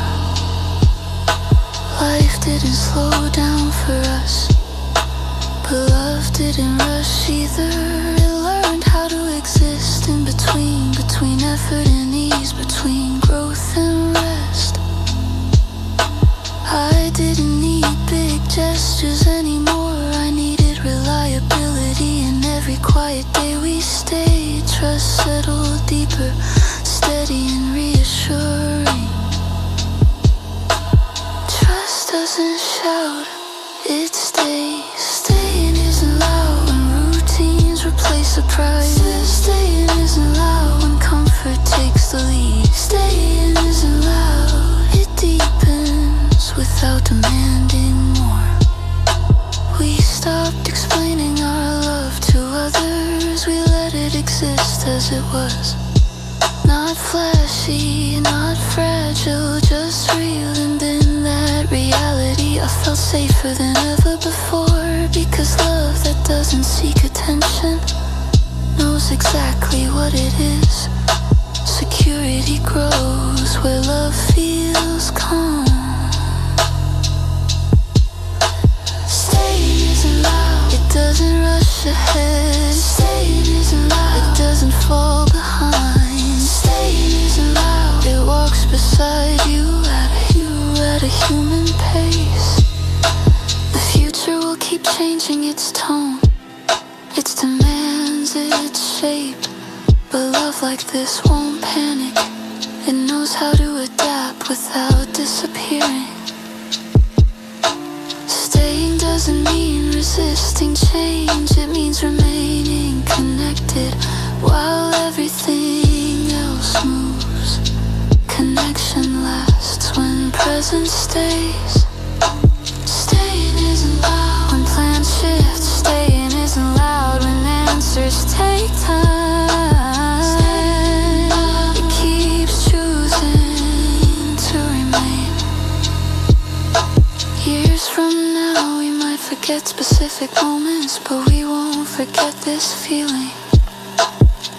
Life didn't slow down for us, but love didn't rush either. It learned how to exist in between, between effort and ease, between growth and rest. I didn't need big gestures anymore. I needed reliability, and every quiet day we stayed. Trust settled deeper, steady and reassuring. Trust doesn't shout, it stays. Staying isn't loud when routines replace surprises. Staying isn't loud when comfort takes the lead. Staying isn't loud, it deepens without demanding more. We stopped explaining our love to others. We let it exist as it was. Not flashy, not fragile, just real. And in that reality I felt safer than ever before. Because love that doesn't seek attention knows exactly what it is. Security grows where love feels calm. Staying isn't loud, it doesn't rush ahead. Staying isn't loud, it doesn't fall behind. Staying isn't loud, it walks beside you at a human pace. The future will keep changing its tone, its demands, its shape. But love like this won't panic. It knows how to adapt without disappearing. Staying doesn't mean resisting change. It means remaining connected while everything else moves. Connection lasts when presence stays. Staying isn't loud when plans shift. Staying isn't loud when answers take time. It keeps choosing to remain. Years from now we might forget specific moments, but we won't forget this feeling.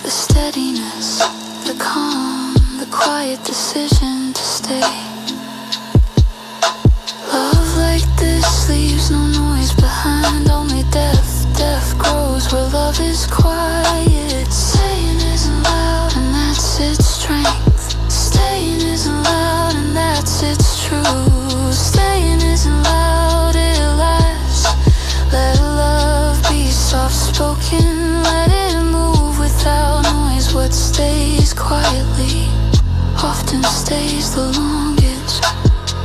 The steadiness, the calm, the quiet decision to stay. Love like this leaves no noise behind, only depth. Depth grows where love is quiet. Staying isn't loud, and that's its strength. Staying isn't loud, and that's its truth. Staying isn't loud, it lasts. Let love be soft-spoken, let it move without noise. What stays quietly often stays the longest.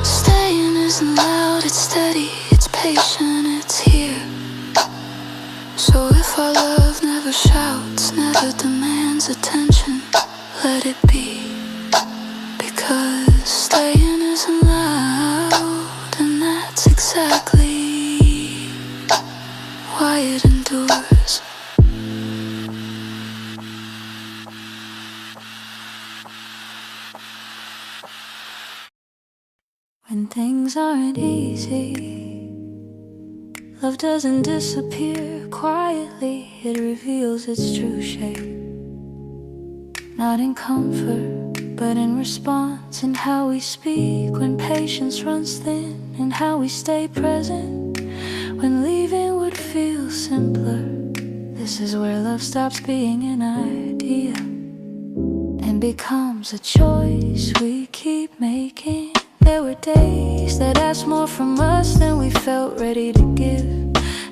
Staying isn't loud, it's steady, it's patient, it's here. So if our love never shouts, never demands attention, let it be. Because staying isn't loud, and that's exactly why it endures. When things aren't easy, love doesn't disappear quietly. It reveals its true shape. Not in comfort, but in response. In how we speak when patience runs thin. In how we stay present when leaving would feel simpler. This is where love stops being an idea and becomes a choice we keep making. There were days that asked more from us than we felt ready to give.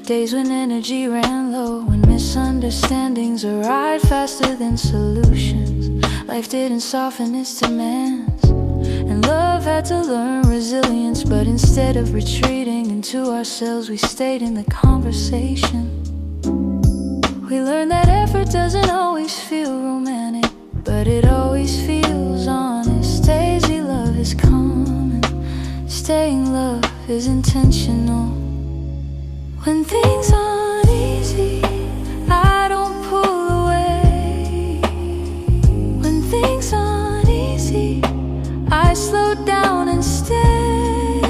Days when energy ran low, when misunderstandings, a ride faster than solutions. Life didn't soften its demands, and love had to learn resilience. But instead of retreating into ourselves, we stayed in the conversation. We learned that effort doesn't always feel romantic, but it always feels honest. Daisy love is common, staying love is intentional. When things aren't easy, I don't pull away. When things aren't easy, I slow down and stay.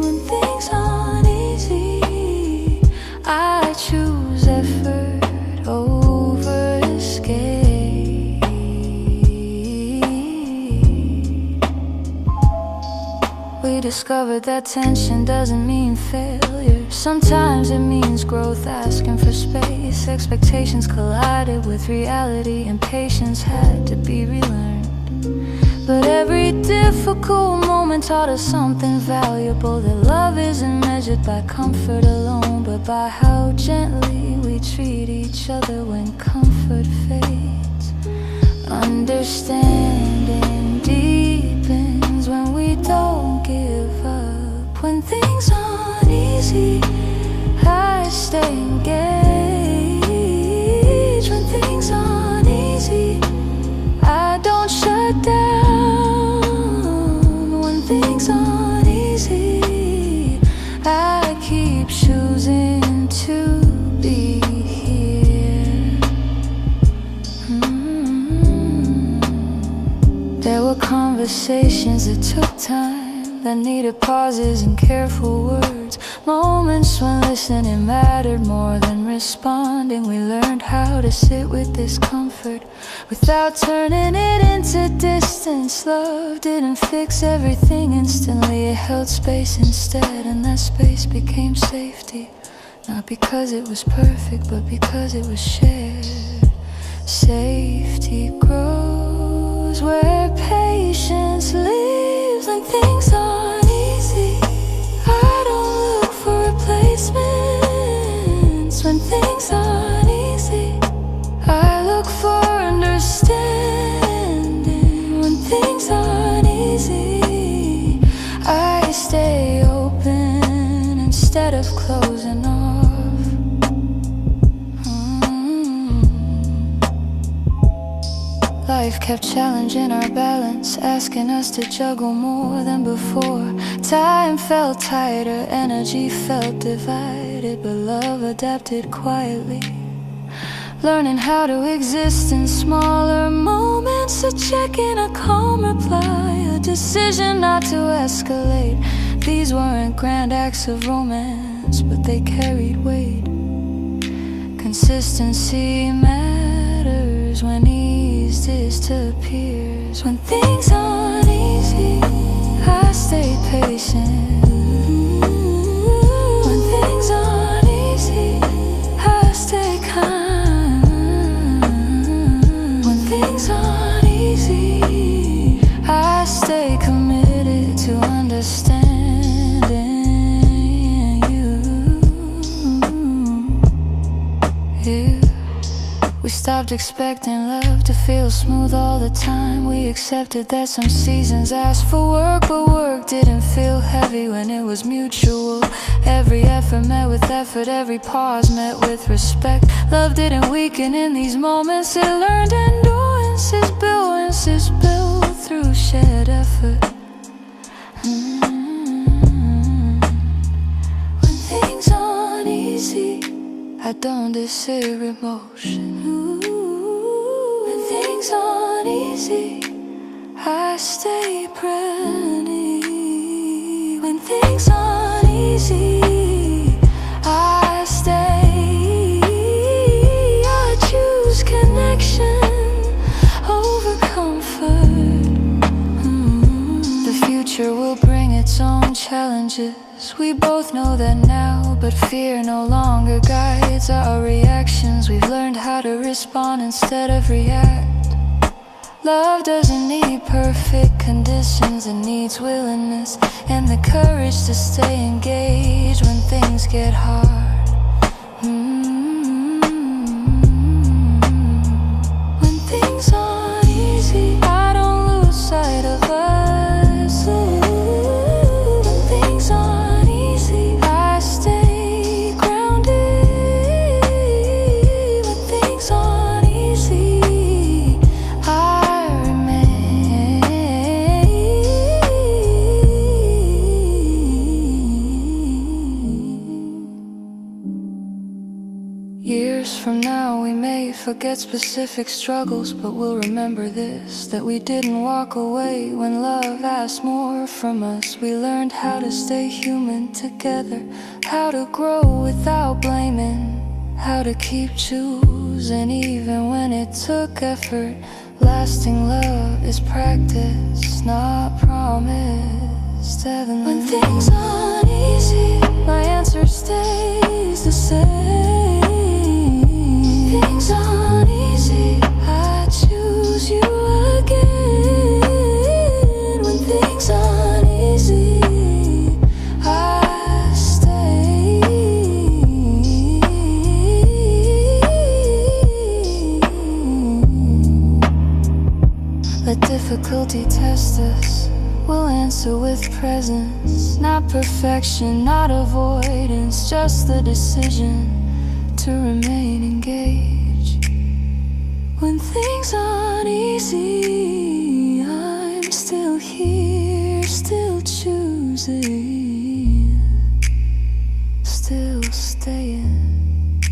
When things aren't easy, I choose effort over escape. We discovered that tension doesn't mean failure. Sometimes it means growth, asking for space. Expectations collided with reality, and patience had to be relearned. But every difficult moment taught us something valuable, that love isn't measured by comfort alone, but by how gently we treat each other when comfort fades. Understanding deepens when we don't give up. When things aren't easy, I stay engaged. When things aren't easy, I don't shut down. When things aren't easy, I keep choosing to be here. There were conversations that took time, that needed pauses and careful words. Moments when listening mattered more than responding. We learned how to sit with discomfort without turning it into distance. Love didn't fix everything instantly, it held space instead, and that space became safety. Not because it was perfect, but because it was shared. Safety grows where patience lives. When things aren't easy, I don't look for replacements. When things aren't easy, I look for understanding. When things aren't easy, I stay open instead of closing off. Life kept challenging our balance, asking us to juggle more than before. Time felt tighter, energy felt divided, but love adapted quietly, learning how to exist in smaller moments. A check-in, a calm reply, a decision not to escalate. These weren't grand acts of romance, but they carried weight. Consistency matters when ease disappears. When things aren't easy, I stay patient. When things aren't easy, I stay kind. When things aren't easy, I stay committed to understanding you. We stopped expecting love to feel smooth all the time. We accepted that some seasons asked for work, but work didn't feel heavy when it was mutual. Every effort met with effort, every pause met with respect. Love didn't weaken in these moments, it learned endurance is built through shared effort. When things aren't easy, I don't desire emotion. When things aren't easy, I stay pretty. When things aren't easy, I stay. I choose connection over comfort. The future will bring its own challenges, we both know that now, but fear no longer guides our reactions. We've learned how to respond instead of react. Love doesn't need perfect conditions, it needs willingness and the courage to stay engaged when things get hard. forget specific struggles, but we'll remember this, that we didn't walk away when love asked more from us. We learned how to stay human together, how to grow without blaming, how to keep choosing even when it took effort. Lasting love is practice, not promised heaven. When things aren't easy, my answer stays the same. Things aren't easy, I choose you again. When things aren't easy, I stay. Let difficulty test us, we'll answer with presence. Not perfection, not avoidance, just the decision to remain engaged. When things aren't easy, I'm still here, still choosing, still staying.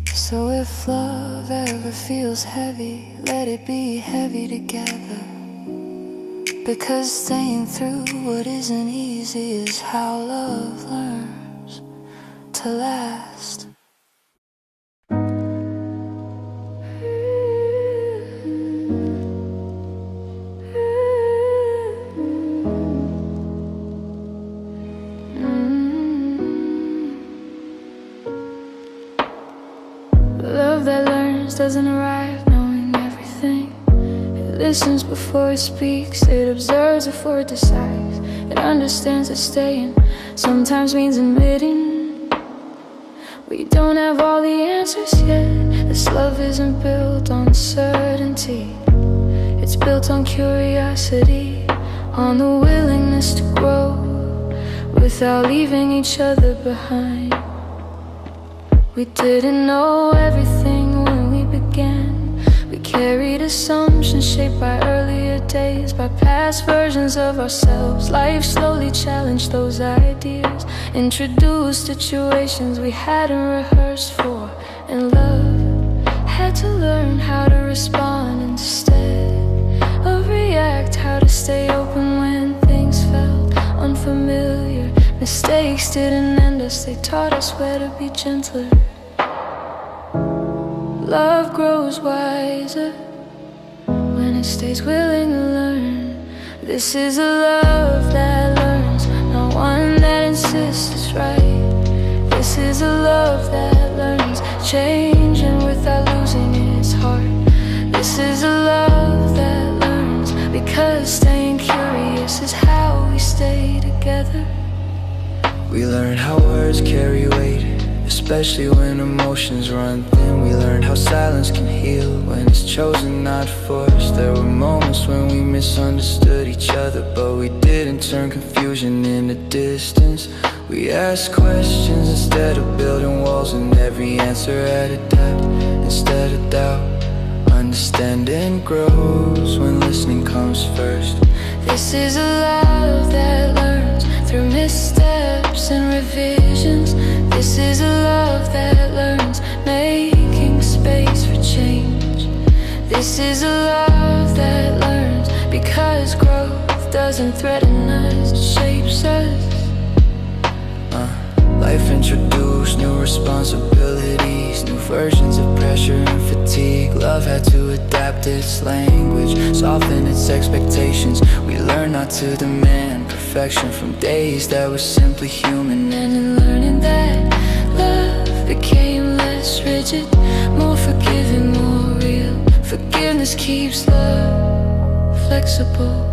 So if love ever feels heavy, let it be heavy together. Because staying through what isn't easy is how love learns to last. Love that learns doesn't arrive knowing everything. It listens before it speaks, it observes before it decides. It understands that staying sometimes means admitting we don't have all the answers yet. This love isn't built on certainty, it's built on curiosity, on the willingness to grow without leaving each other behind. We didn't know everything when we began. We carried assumptions shaped by earlier days, by past versions of ourselves. Life slowly challenged those ideas, introduced situations we hadn't rehearsed for, and love had to learn how to respond instead of react, how to stay open when things felt unfamiliar. Mistakes didn't end us, they taught us where to be gentler. Love grows wiser when it stays willing to learn. This is a love that learns, not one that insists it's right. This is a love that learns, changing without losing its heart. This is a love that learns, because staying curious is how we stay together. We learned how words carry weight, especially when emotions run thin. We learned how silence can heal when it's chosen, not forced. There were moments when we misunderstood each other, but we didn't turn confusion into distance. We asked questions instead of building walls, and every answer had a depth instead of doubt. Understanding grows when listening comes first. This is a love that learns through missteps and revisions. This is a love that learns, making space for change. This is a love that learns, because growth doesn't threaten us, it shapes us. Life introduced new responsibilities, new versions of pressure and fatigue. Love had to adapt its language, soften its expectations. We learned not to demand perfection from days that were simply human. And in learning that, love became less rigid, more forgiving, more real. Forgiveness keeps love flexible.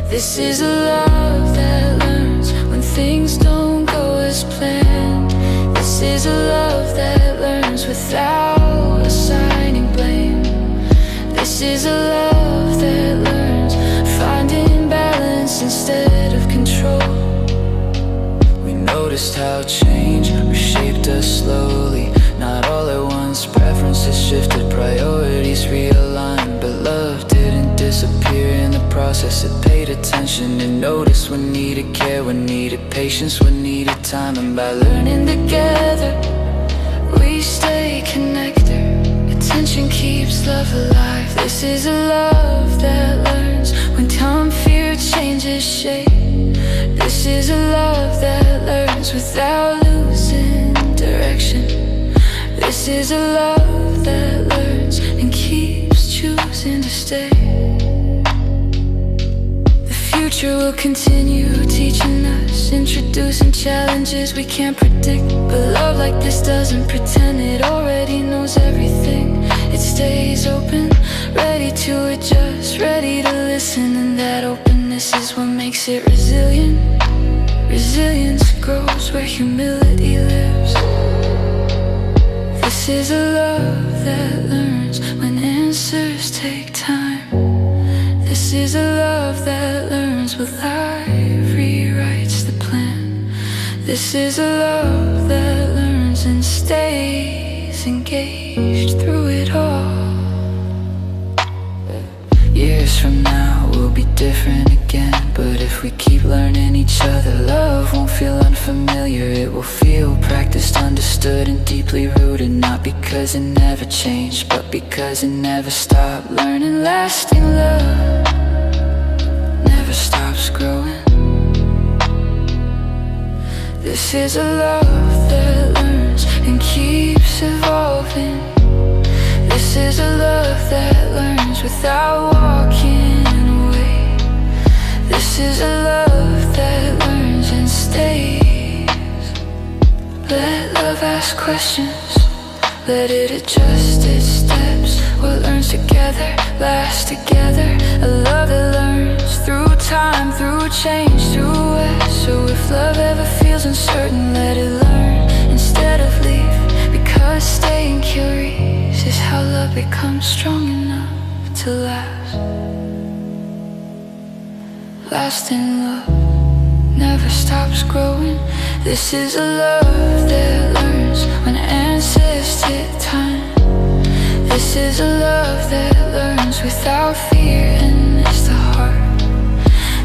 This is a love that learns when things don't go as planned. This is a love that learns without assigning blame. This is a love that learns, finding balance instead of control. We noticed how change reshaped us slowly, not all at once. Preferences shifted, priorities realigned, but love didn't disappear in the process. It paid attention and noticed what needed care, what needed patience, what needed time. And by learning together, we stay connected. tension keeps love alive. This is a love that learns when time, fear changes shape. This is a love that learns without losing direction. This is a love that learns and keeps choosing to stay. The future will continue teaching us, introducing challenges we can't predict. But love like this doesn't pretend it already knows everything. It stays open, ready to adjust, ready to listen. And that openness is what makes it resilient. Resilience grows where humility lives. This is a love that learns when answers take time. This is a love that learns when life rewrites the plan. This is a love that learns and stays engaged through it all. Years from now we'll be different again, but if we keep learning each other, love won't feel unfamiliar. It will feel practiced, understood, and deeply rooted. Not because it never changed, but because it never stopped learning. Lasting love never stops growing. This is a love that learns and keeps evolving. This is a love that learns without walking away. This is a love that learns and stays. Let love ask questions, let it adjust its steps. What learns together, lasts together. A love that learns through time, through change, through us. So if love ever feels uncertain, let it learn instead of leave. Because staying curious is how love becomes strong enough to last. Lasting love never stops growing. This is a love that learns when answers take time. This is a love that learns without fear and it's the heart.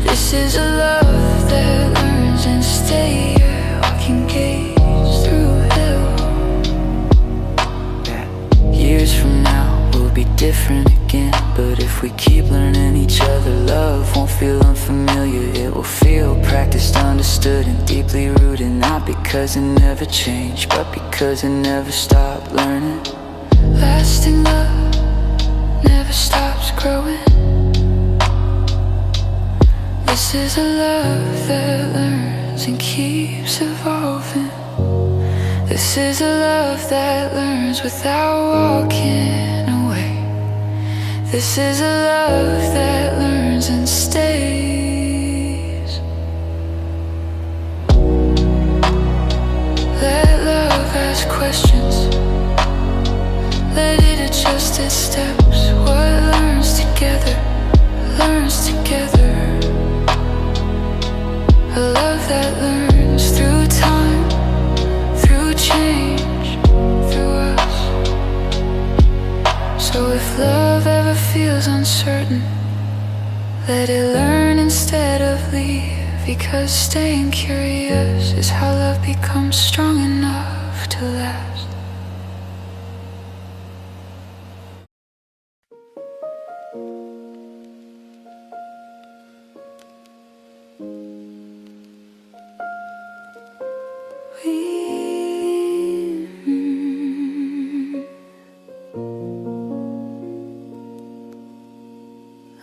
This is a love that learns and stays walking gaze through hell. Years from now we'll be different again, but if we keep learning each other, love won't feel unfamiliar. It will feel practiced, understood, and deeply rooted. Not because it never changed, but because it never stopped learning. Lasting love never stops growing. This is a love that learns and keeps evolving. This is a love that learns without walking away. This is a love that learns and stays. Let love ask questions, let it adjust its steps. What learns together, learns together. A love that learns through time, through change, through us. So if love ever feels uncertain, let it learn instead of leave. Because staying curious is how love becomes strong enough to last.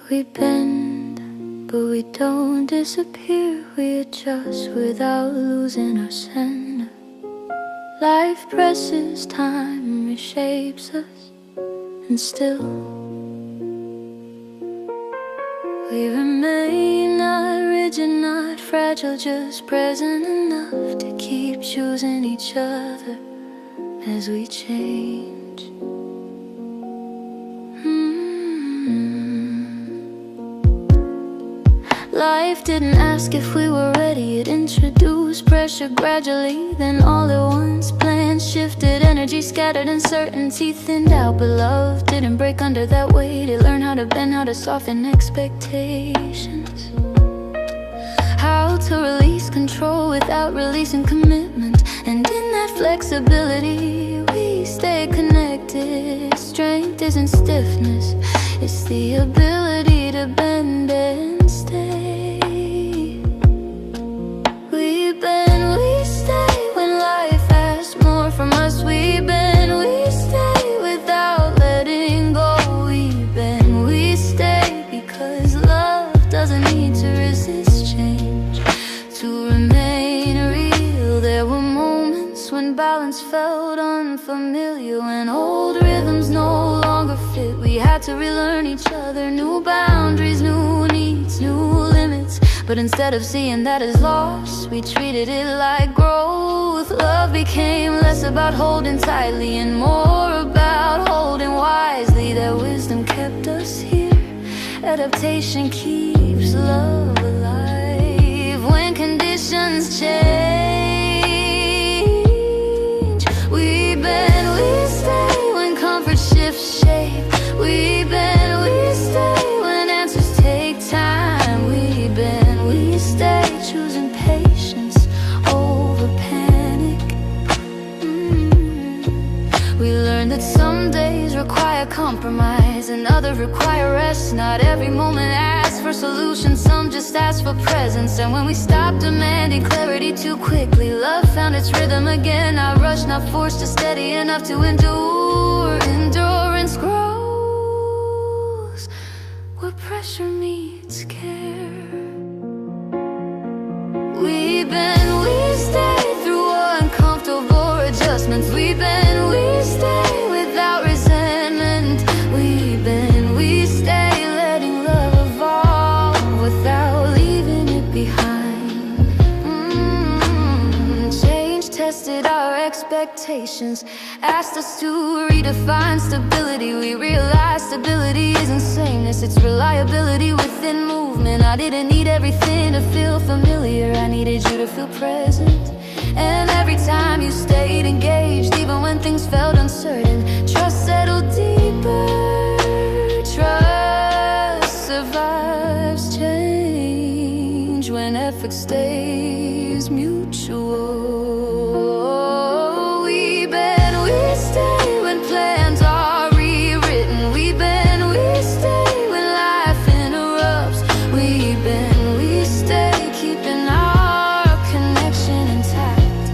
We bend, but we don't disappear. We adjust without losing our center. Life presses time, reshapes us, and still we remain not rigid, not fragile, just present enough to keep choosing each other as we change. Life didn't ask if we were ready. It introduced pressure gradually, then all at once. Plans shifted, energy scattered, uncertainty thinned out. But love didn't break under that weight. It learned how to bend, how to soften expectations, how to release control without releasing commitment. And in that flexibility we stay connected. practice. Strength isn't stiffness, it's the ability to bend and stay. We bend, we stay when life asks more from us. We bend, we stay without letting go. We bend, we stay because love doesn't need to resist change to remain real. There were moments when balance felt unfamiliar, when old rhythms no longer fit. We had to relearn each other, new boundaries, new needs, new limits. But instead of seeing that as loss, we treated it like growth. Love became less about holding tightly and more about holding wisely. Their wisdom kept us here. Adaptation keeps love alive. When conditions change, we bend, we stay when comfort shifts shape. We bend, we stay when answers take time. We bend, we stay, choosing patience over panic. We learned that some days require compromise and others require rest. Not every moment asks for solutions, some just ask for presence. And when we stopped demanding clarity too quickly, love found its rhythm again. Not rushed, not forced, just steady enough to endure. Endurance grows where pressure meets care. We bend, we stay through uncomfortable adjustments. We bend, we stay without resentment. We bend, we stay, letting love evolve without leaving it behind. Change tested our expectations, asked us to redefine stability. We realized stability isn't sameness, it's reliability within movement. I didn't need everything to feel familiar, I needed you to feel present. And every time you stayed engaged, even when things felt uncertain, trust settled deeper. Trust survives change when effort stays mutual. We bend, we stay when plans are rewritten. We bend, we stay when life interrupts. We bend, we stay, keeping our connection intact.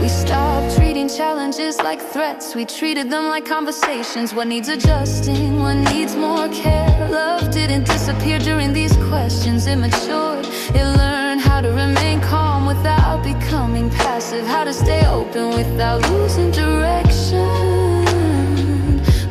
We stopped treating challenges like threats, we treated them like conversations. What needs adjusting, what needs more care? Love didn't disappear during these questions. It matured, it learned how to remain calm without becoming passive, how to stay open without losing direction.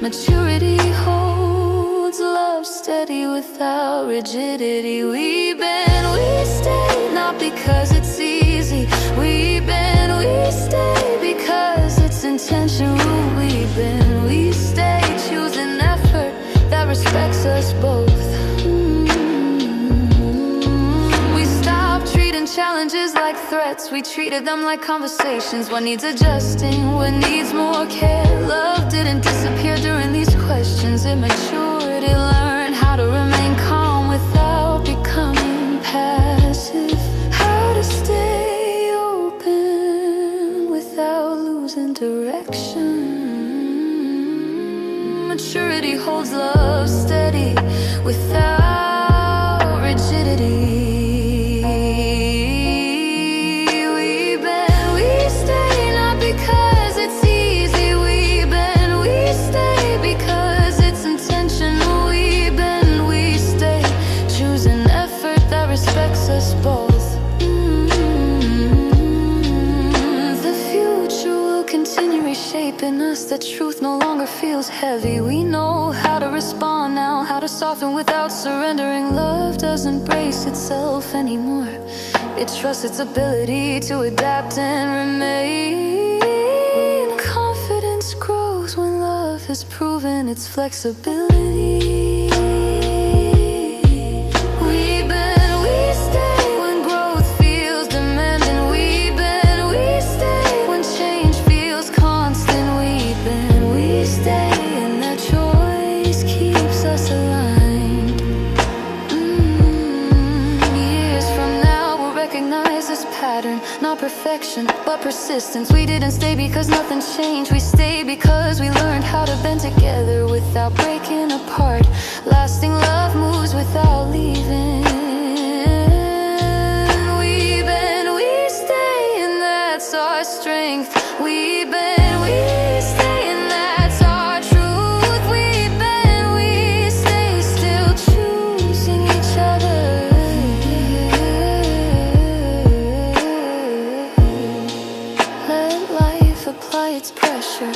Maturity holds love steady without rigidity. We bend, we stay, not because it's easy. We bend, we stay because it's intentional. We bend, we stay, choosing effort that respects us both. We stopped treating challenges like threats, we treated them like conversations. What needs adjusting, what needs more care? Love didn't disappear during these questions. It matured, it learned how to remain calm without becoming passive, how to stay open without losing direction. Maturity holds love steady without rigidity. We bend, we stay, not because it's easy. We bend, we stay because it's intentional. We bend, we stay, choosing effort that respects us both. The future will continue reshaping us. The truth no longer feels heavy. We know how to respond now, how to soften without surrendering. Love doesn't brace itself anymore, it trusts its ability to adapt and remain. Confidence grows when love has proven its flexibility. We bend, we stay when growth feels demanding. We bend, we stay when change feels constant. We bend, we stay, and that choice keeps us aligned. Years from now we'll recognize this pattern, not perfection, perfection, but persistence. We didn't stay because nothing changed. We stayed because we learned how to bend together without breaking apart. Lasting love moves without leaving. We bend, we stay, and that's our strength. We bend, we stay, and that's our truth. We bend, we stay, still choosing each other. Let life apply its pressure.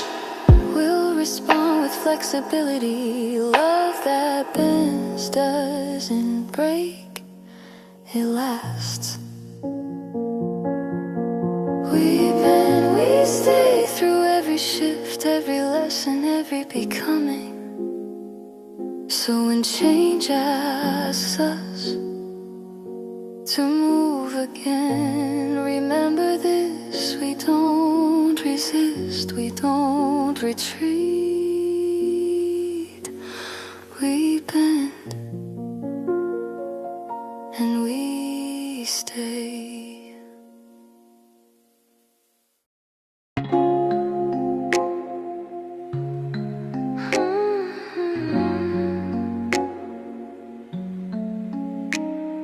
We'll respond with flexibility. Love that bends doesn't break, it lasts. We bend, we stay through every shift, every lesson, every becoming. So when change asks us to move again, remember this: we don't resist, we don't retreat. We bend and we stay.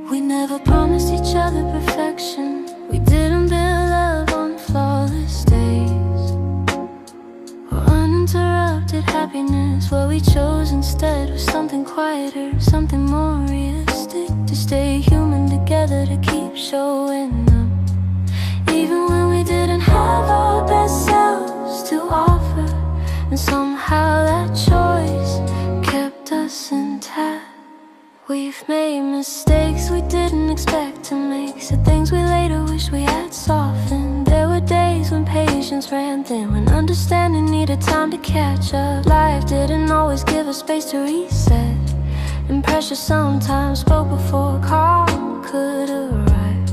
We never promised each other perfection. We didn't build love on flawless days or uninterrupted happiness. What we chose instead was something quieter, something more realistic. To stay human together, to keep showing up, even when we didn't have our best selves to offer. And somehow that choice kept us intact. We've made mistakes we didn't expect to make, said things we later wish we had softened. There were days when patience ran thin, when understanding needed time to catch up. Life didn't always give us space to reset, and pressure sometimes spoke before calm could arrive.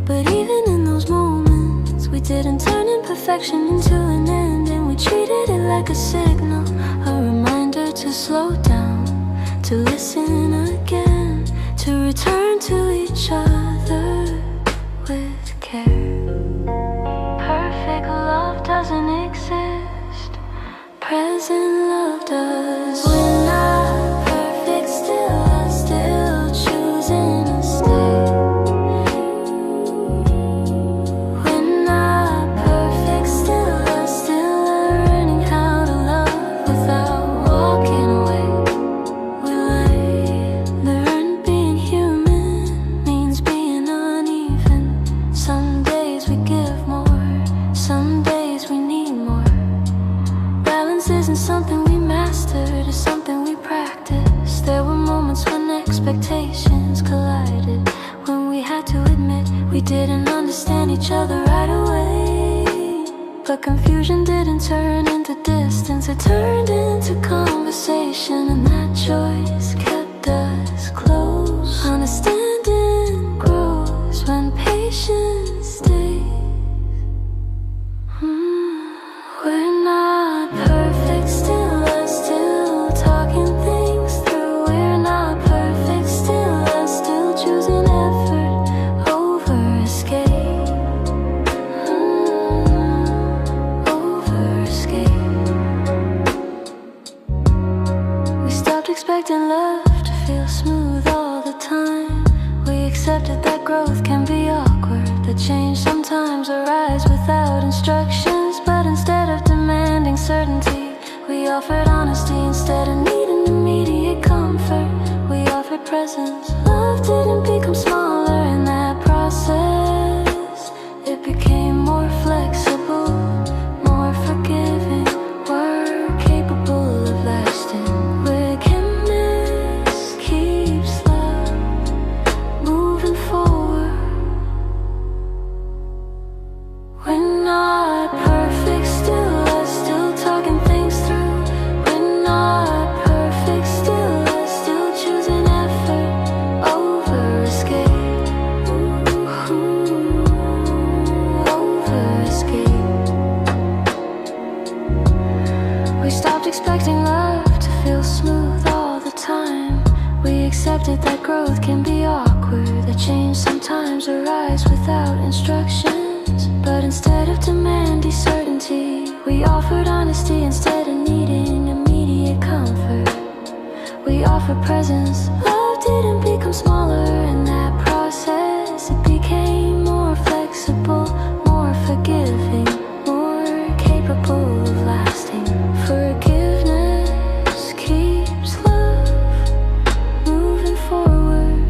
But even in those moments, we didn't turn imperfection into an end, and we treated it like a signal, a reminder to slow down, to listen again, to return to each other with care. Perfect love doesn't exist, present love does. We're not perfect, still choosing to stay. We're not perfect, still learning how to love without walking away. Something we mastered, is something we practiced. There were moments when expectations collided, when we had to admit we didn't understand each other right away. But confusion didn't turn into distance, it turned into conversation, and that choice kept us close. Understanding grows when patience stays. We're not perfect, still talking things through. We're not perfect, still choosing effort over escape. Over escape. We stopped expecting love to feel smooth all the time. We accepted that growth can be awkward, that change sometimes arrives without instructions. But instead of demanding certainty, we offered honesty. Instead of needing immediate comfort, we offered presence. Love didn't become smaller in that process. It became more flexible, more forgiving. We're capable of lasting. Wickedness keeps love moving forward. We're not perfect, still talking things through. We're not perfect, still choosing effort over escape. Over escape. We stopped expecting love to feel smooth all the time. We accepted that growth can be awkward, that change sometimes arrives without instructions. But instead of demanding certainty, we offered honesty instead of needing immediate comfort. We offered presence. Love didn't become smaller in that process. It became more flexible, more forgiving, more capable of lasting. Forgiveness keeps love moving forward.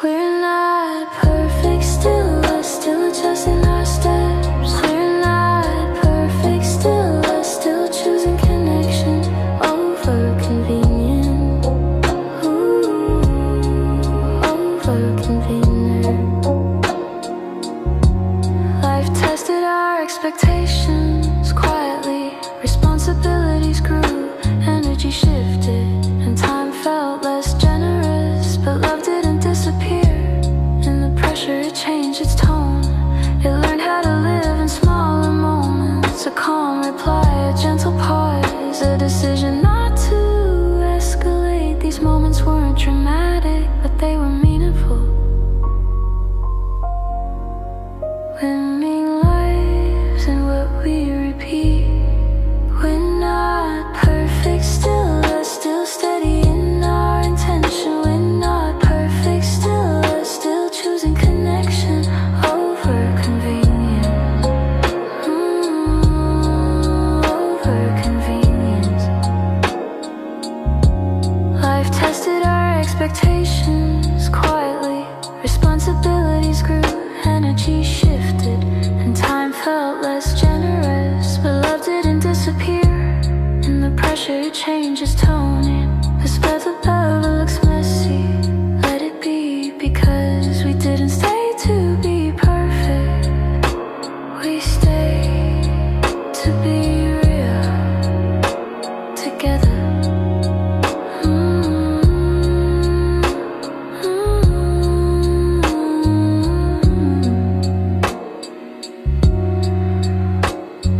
We're not perfect, still adjusting our steps. We're not perfect, still choosing connection over convenience. Over convenient. Life tested our expectations quietly. Responsibilities grew, energy shifted, and time felt less generous. But love didn't disappear. In the pressure, it changed its tone. It learned how to live in smaller moments. A calm reply, a gentle pause, a decision not to escalate. These moments weren't dramatic, but they were meaningful. We mean lives and what we repeat. We're not perfect, still steady in our intention. We're not perfect, still choosing connection over convenience. Over convenience. Life tested our expectations quietly. Responsibilities grew, energy shifted, and time felt less generous. But love didn't disappear. In the pressure, it changes tone. This weather level looks messy. Let it be, because we didn't stay to be perfect. We stayed to be real together.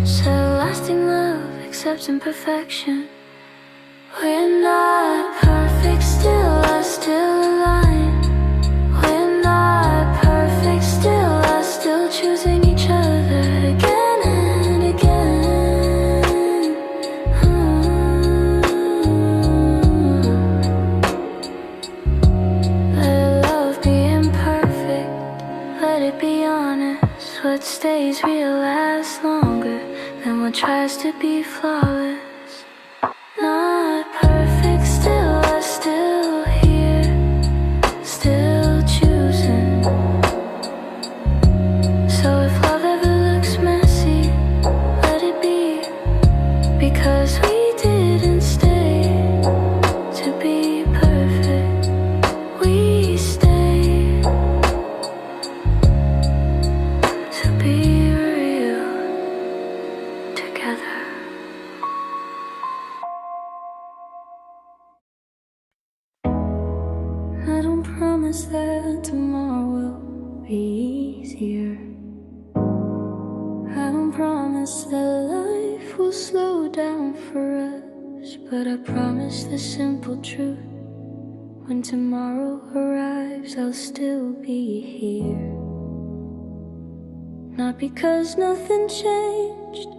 So lasting love accepts imperfection. We're not perfect, still aligned. We're not perfect, still choosing each other again and again. Let love be imperfect, let it be honest. What stays real lasts longer than what tries to be flawless. Not perfect, still here, still choosing. So if love ever looks messy, let it be, because we didn't stay to be perfect. We stayed to be real together. I don't promise that tomorrow will be easier. I don't promise that life will slow down for us, but I promise the simple truth. When tomorrow arrives, I'll still be here. Not because nothing changed,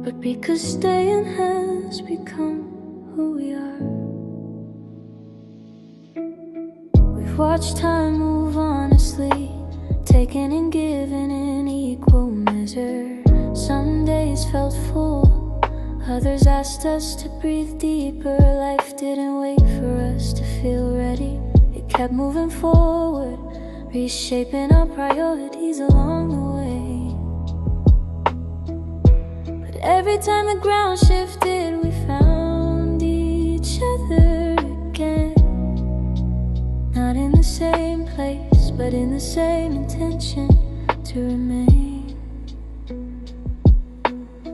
but because staying has become who we are. We've watched time move honestly, taking and giving in equal measure. Some days felt full, others asked us to breathe deeper. Life didn't wait for us to feel ready. It kept moving forward, reshaping our priorities along the way. But every time the ground shifted, we found each other again. Not in the same place, but in the same intention to remain.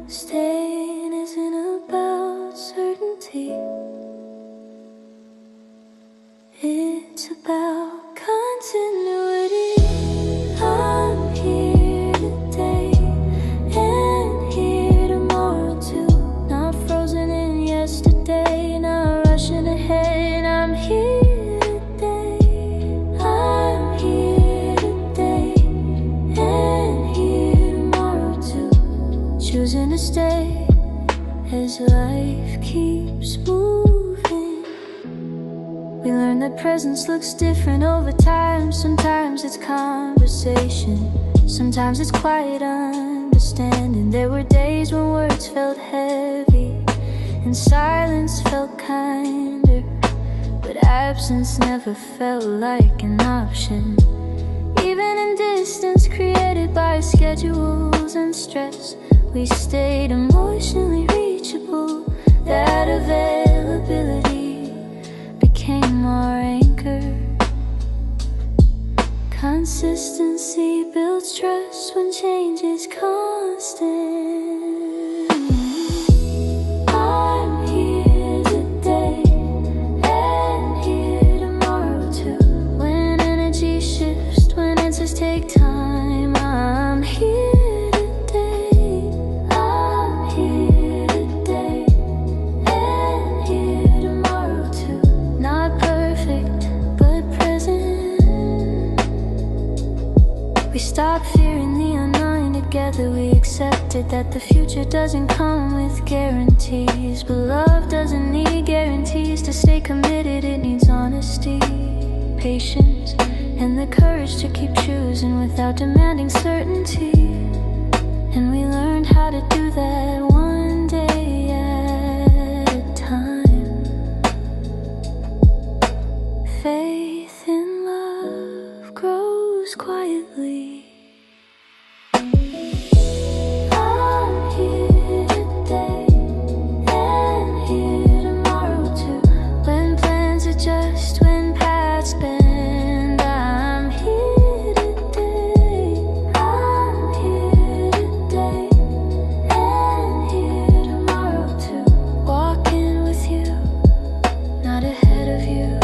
Staying isn't about certainty, it's about continuity. I'm here today and here tomorrow too. Not frozen in yesterday, not rushing ahead. I'm here today, I'm here today stay as life keeps moving. We learn that presence looks different over time. Sometimes it's conversation, sometimes it's quiet understanding. There were days when words felt heavy and silence felt kinder, but absence never felt like an option. Even in distance created by schedules and stress, we stayed emotionally reachable. That availability became our anchor. Consistency builds trust when change is constant. I'm here today and here tomorrow too. When energy shifts, when answers take time, I'm here today. I'm here today and here tomorrow too. Not perfect, but present. We stopped fearing the unknown together. We accepted that the future doesn't come with guarantees, but love doesn't need guarantees to stay committed. It needs honesty, patience, and the courage to keep choosing without demanding certainty. And we learned how to do that one day at a time. Faith in love grows quietly. I'm here today and here tomorrow too. When plans adjust, when paths bend, I'm here today. I'm here today and here tomorrow too. Walking with you, not ahead of you.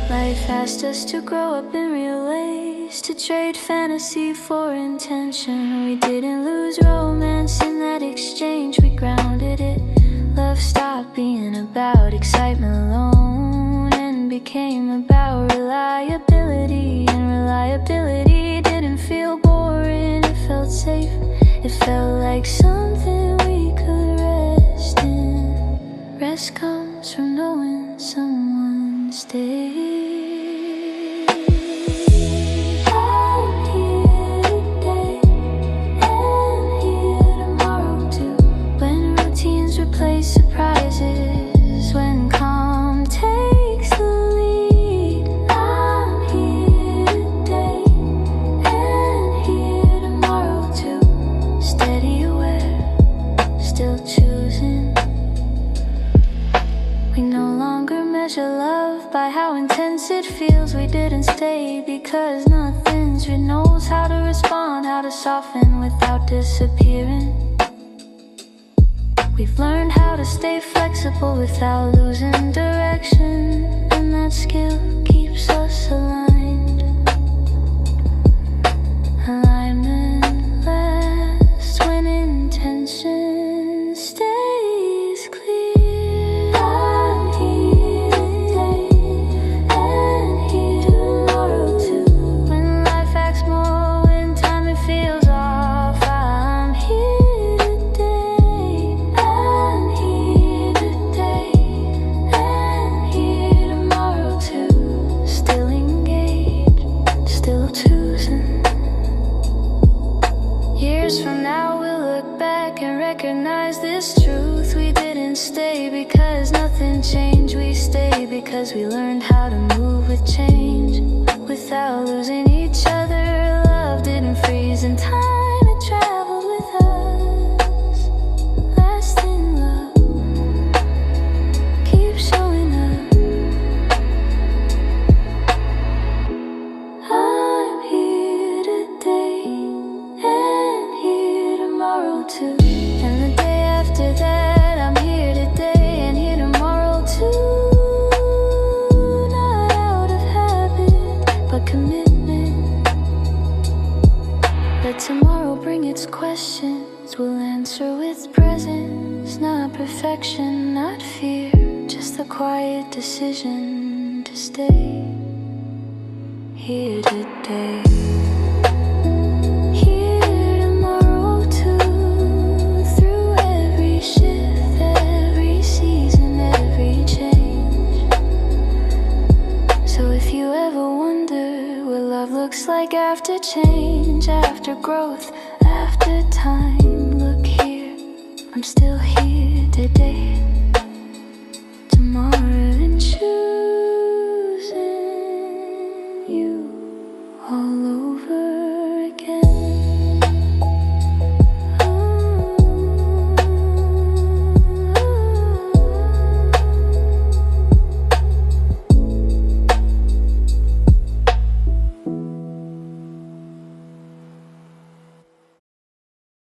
Life asked us to grow up in real ways, to trade fantasy for intention. We didn't lose romance in that exchange, we grounded it. Love stopped being about excitement alone and became about reliability. And reliability didn't feel boring, it felt safe. It felt like something we could rest in. Rest comes from knowing someone stays. I'm here today and here tomorrow too. When routines replace surprises, when calm takes the lead, I'm here today and here tomorrow too. Steady aware, still choosing. We no longer measure love by how intense it feels. We didn't stay because nothing's real. Knows how to respond, how to soften without disappearing. We've learned how to stay flexible without losing direction, and that skill keeps us aligned. Alignment lasts when intention stays clear. I'm here today and here tomorrow too. When life acts more, when timing feels off, I'm here today. I'm here today and here tomorrow too. Still engaged, still choosing. Years from now we'll look back and recognize this truth. We didn't stay because nothing changed. We stayed because we learned how to move with change without losing each other. Love didn't freeze in time, it traveled with us. Lasting love keeps showing up. I'm here today and here tomorrow too. And the day after that, I'm here today and here tomorrow too. Not out of habit, but commitment. Let tomorrow bring its questions. We'll answer with presence, not perfection, not fear. Just the quiet decision to stay here today. Here tomorrow too. change after growth, after time. Look here, I'm still here today.